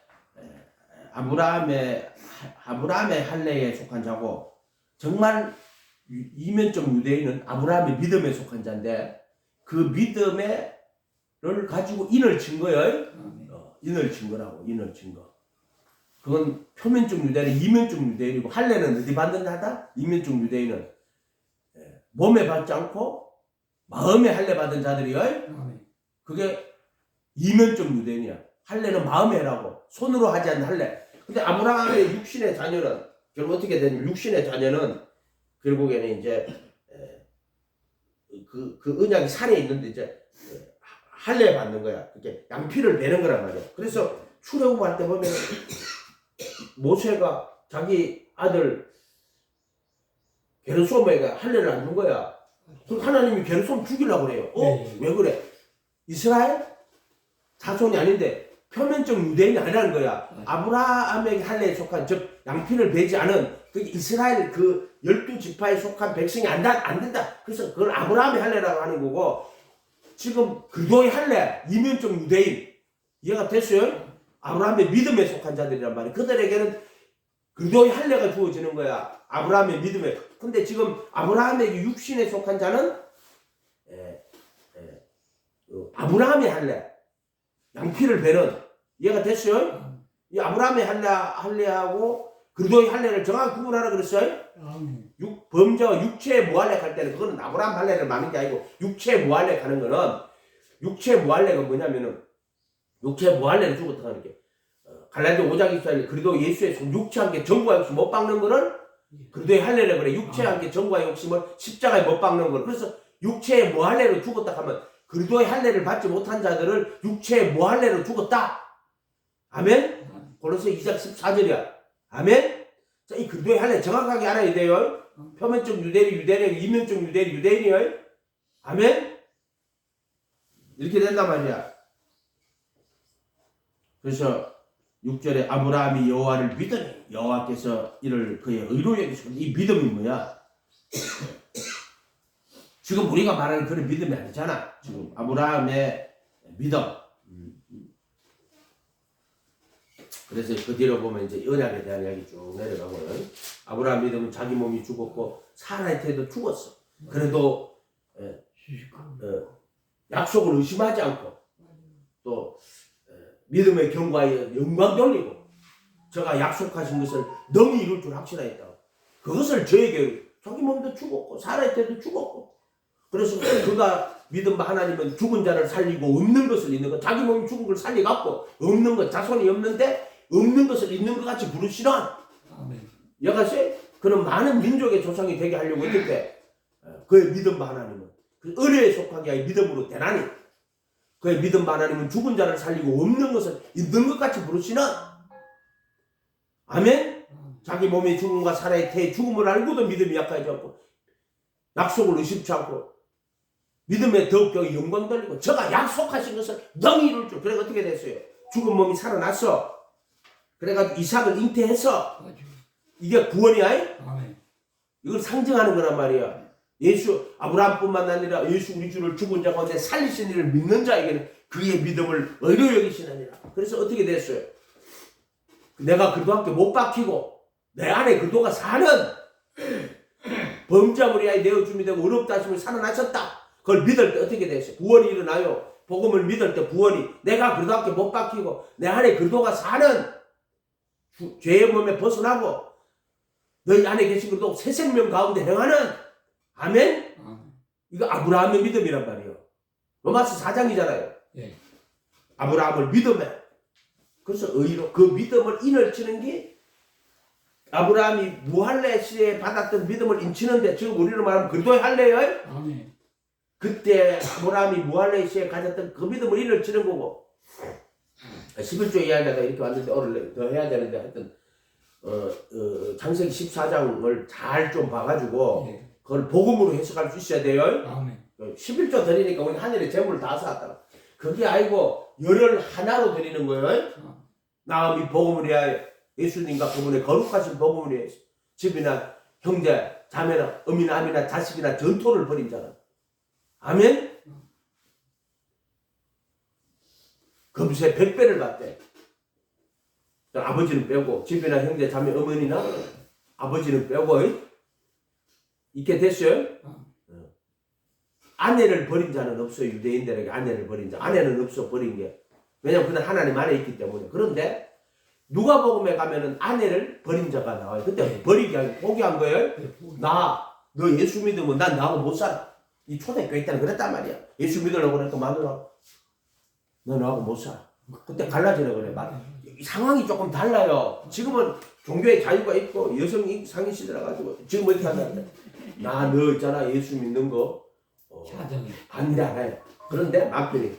아브라함의 할례에 속한 자고, 정말 이면적 유대인은 아브라함의 믿음에 속한 자인데 그 믿음을 가지고 인을 친 거예요. 인을 친 거라고. 인을 친 거. 그건 표면적 유대인은 이면적 유대인이고, 할례는 어디 받는 자다? 이면적 유대인은 몸에 받지 않고 마음에 할례 받은 자들이요. 그게 이면적 유대인이야. 할례는 마음에 하라고. 손으로 하지 않는 할례. 근데 아브라함의 육신의 자녀는 결국 어떻게 되냐면, 육신의 자녀는 결국에는 이제 그 언약이 살에 있는데 이제 할례 받는 거야. 이렇게 양피를 베는 거란 말이야. 그래서 출애굽할 때 보면 모세가 자기 아들 게르솜에게 할례를 안 준 거야. 그럼 하나님이 게르솜 죽이려고 그래요. 왜 그래? 이스라엘 자손이 아닌데 표면적 유대인이 아니라는 거야. 아브라함에게 할례에 속한, 즉 양피를 베지 않은 그 이스라엘 그 12지파에 속한 백성이 안 된다. 그래서 그걸 아브라함의 할례라고 하는 거고, 지금 그도의 할례, 이면적 유대인, 이해가 됐어요? 아브라함의 믿음에 속한 자들이란 말이에요. 그들에게는 그도의 할례가 주어지는 거야. 아브라함의 믿음에. 근데 지금 아브라함에게 육신에 속한 자는 아브라함의 할례, 양피를 베는, 이해가 됐어요? 이 아브라함의 할례하고 그도의 할례를 정확히 구분하라 그랬어요? 범죄와 육체의 무할례 할 때는 그거는 아브라함 할례를 말하는 게 아니고, 육체의 무할례 하는 거는, 육체의 무할례가 뭐냐면은, 육체의 무할례를 죽었다 하는 게, 갈라디아 5장 24절, 그리도 예수의 손 육체와 함께 정과 욕심 못 박는 거를 그리도의 할례를 그래. 육체와 함께 정과 욕심을 십자가에 못 박는 거. 그래서 육체의 무할례로 죽었다 하면 그리도의 할례를 받지 못한 자들을 육체의 무할례로 죽었다. 아멘? 골로새 2장 14절이야. 아멘? 자, 이 그리도의 할례 정확하게 알아야 돼요. 표면적 유대인이 이면적 유대인이에요. 아멘? 이렇게 된단 말이야. 그래서 6절에 아브라함이 여호와를 믿으니 여호와께서 이를 그의 의로 여기시고, 이 믿음이 뭐야? 지금 우리가 말하는 그런 믿음이 아니잖아. 지금 아브라함의 믿음. 그래서 그 뒤로 보면 이제 언약에 대한 이야기 쭉 내려가고요. 아브라함 믿음은 자기 몸이 죽었고 사라의 태도 죽었어. 그래도 약속을 의심하지 않고 또 믿음의 경과에 영광 돌리고, 저가 약속하신 것을 능히 이룰 줄 확신하였다. 그것을 저에게, 자기 몸도 죽었고 사라의 때도 죽었고, 그래서 그가 믿은 바 하나님은 죽은 자를 살리고 없는 것을 있는 것, 자기 몸이 죽은 걸 살리갖고 없는 것, 자손이 없는데 없는 것을 있는 것 같이 부르시는 여가시 그런 많은 민족의 조상이 되게 하려고 어떻게 그의 믿음 하나님은 그 은혜에 속하게 하여 믿음으로 대나니 그의 믿음 하나님은 죽은 자를 살리고 없는 것을 있는 것 같이 부르시는 아멘. 자기 몸이 죽음과 살아의 태의 죽음을 알고도 믿음이 약하지 않고 약속을 의심치 않고 믿음에 더욱더 영광 돌리고 저가 약속하신 것을 능히 이룰 줄. 그래 어떻게 됐어요? 죽은 몸이 살아났어. 그래가지고 이삭을 잉태해서 이게 구원이야. 이걸 상징하는 거란 말이야. 예수 아브라함뿐만 아니라 예수 우리 주를 죽은 자 가운데 살리신 이를 믿는 자에게는 그의 믿음을 의로 여기시느니라. 그래서 어떻게 됐어요? 내가 그도 함께 못 박히고 내 안에 그도가 사는 범죄함을 위하여 내어줌이 되고 의롭다 하심을 살아나셨다. 그걸 믿을 때 어떻게 됐어요? 구원이 일어나요. 복음을 믿을 때 구원이 내가 그도 함께 못 박히고 내 안에 그도가 사는 죄의 몸에 벗어나고 너희 안에 계신 그도 새 생명 가운데 행하는 아멘? 이거 아브라함의 믿음이란 말이에요. 로마서 4장이잖아요. 예. 아브라함을 믿음에 그래서 의로 그 믿음을 인을 치는 게 아브라함이 무할례 시대에 받았던 믿음을 인치는데 지금 우리로 말하면 그리스도의 할례예요. 아멘. 그때 아브라함이 무할례 시대에 가졌던 그 믿음을 인을 치는 거고 11조 이야기가 이렇게 왔는데 오늘 더 해야 되는데 하여튼 창세기 14장을 잘 좀 봐가지고 예. 그걸 복음으로 해석할 수 있어야 돼요. 아멘. 11조 드리니까 우리 하늘에 재물을 다 쌓았다. 그게 아니고 열을 하나로 드리는 거예요. 나음이 복음을 위하여 예수님과 그분의 거룩하신 복음을 위해서 집이나 형제, 자매나 어미나 아미나 자식이나 전토를 벌인 자는 아멘? 금세 100배를 받대. 아버지는 빼고 집이나 형제, 자매, 어머니나 아버지는 빼고 이렇게 됐어요? 아내를 버린 자는 없어요. 유대인들에게 아내를 버린 자. 아내는 없어 버린 게. 왜냐면 그는 하나님 안에 있기 때문에. 그런데 누가복음에 가면은 아내를 버린 자가 나와요. 그때 버리기 아니고 포기한 거예요. 너 예수 믿으면 난 나하고 못 살아. 이 초대교회 때는 그랬단 말이야. 예수 믿으려고 그러니까 마누라 너 나하고 못 살아. 그때 갈라지라 그래. 상황이 조금 달라요. 지금은 종교의 자유가 있고 여성이 상위 시대라 가지고 지금 어떻게 하는데 나 너 있잖아 예수 믿는 거 반대 안 해. 그런데 남편이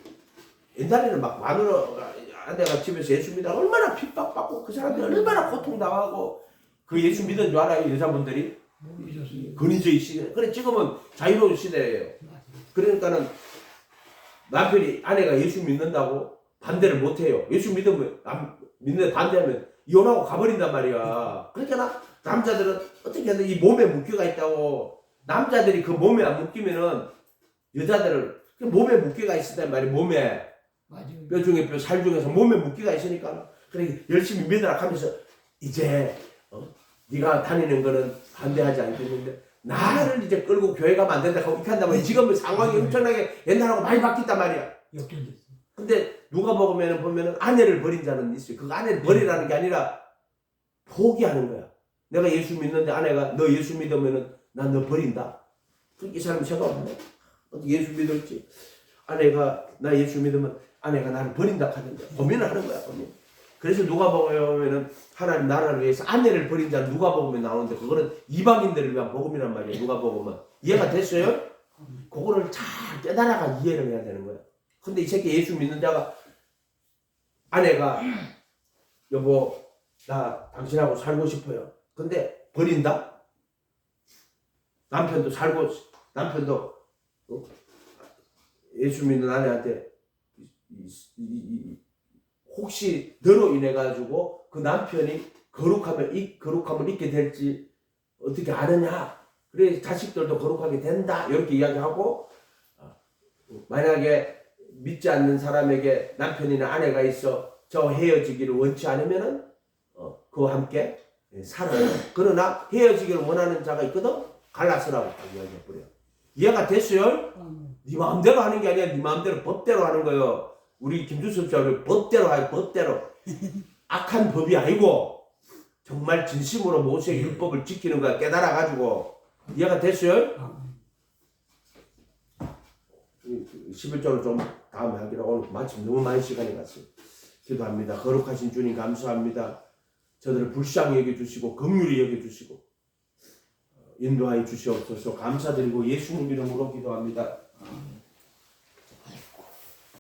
옛날에는 막 마누라가 아내가 집에서 예수 믿어 얼마나 핍박받고 그 사람들이 얼마나 고통당하고 그 예수 믿은 줄 알아요 여자분들이 근위주의 시대. 그래 지금은 자유로운 시대예요. 그러니까는 남편이 아내가 예수 믿는다고 반대를 못해요. 예수 믿으면 믿는데 반대하면 이혼하고 가버린단 말이야. 그러니까 남자들은 어떻게 하든 이 몸에 묶여가 있다고. 남자들이 그 몸에 안 묶이면은 여자들은 그 몸에 묶여가 있었단 말이야. 몸에 뼈 중에 뼈, 살 중에서 몸에 묶여가 있으니까 그래 열심히 믿으라 하면서 이제 네가 다니는 거는 반대하지 않겠는데 나를 이제 끌고 교회 가면 안 된다 하고 이렇게 한다면 지금은 상황이 엄청나게 옛날하고 많이 바뀌었단 말이야. 근데 누가 보면은 아내를 버린 자는 있어요. 그 아내를 버리라는 게 아니라 포기하는 거야. 내가 예수 믿는데 아내가 너 예수 믿으면은 난 너 버린다. 이 사람 생각하면 어떻게 예수 믿을지 아내가 나 예수 믿으면 아내가 나를 버린다 하는데 고민을 하는 거야. 고민. 그래서 누가 보면은 하나님 나라를 위해서 아내를 버린 자는 누가 보면 나오는데 그거는 이방인들을 위한 복음이란 말이에요. 누가 보면 이해가 됐어요? 그거를 잘 깨달아가 이해를 해야 되는 거야. 근데 이 새끼 예수 믿는 자가 아내가 여보 나 당신하고 살고 싶어요. 근데 버린다? 남편도 예수 믿는 아내한테 혹시 너로 인해 가지고 그 남편이 거룩함을 잊게 될지 어떻게 아느냐? 그래 자식들도 거룩하게 된다 이렇게 이야기하고 만약에 믿지 않는 사람에게 남편이나 아내가 있어 저 헤어지기를 원치 않으면은 그와 함께 살아요. 그러나 헤어지기를 원하는 자가 있거든 갈라서라고 딱 이야기해버려. 이해가 됐어요? 네 마음대로 하는 게 아니라 네 마음대로 법대로 하는 거예요. 우리 김주섭 씨가 법대로 하요. 법대로. 악한 법이 아니고 정말 진심으로 모세의 율법을 지키는 거야. 깨달아가지고. 이해가 됐어요? 11조를 좀 다음에 하기로 오늘 마침 너무 많은 시간이 갔어요. 기도합니다. 거룩하신 주님 감사합니다. 저들을 불쌍히 여겨주시고 긍휼히 여겨주시고 인도하여 주시옵소서. 감사드리고 예수님 이름으로 기도합니다.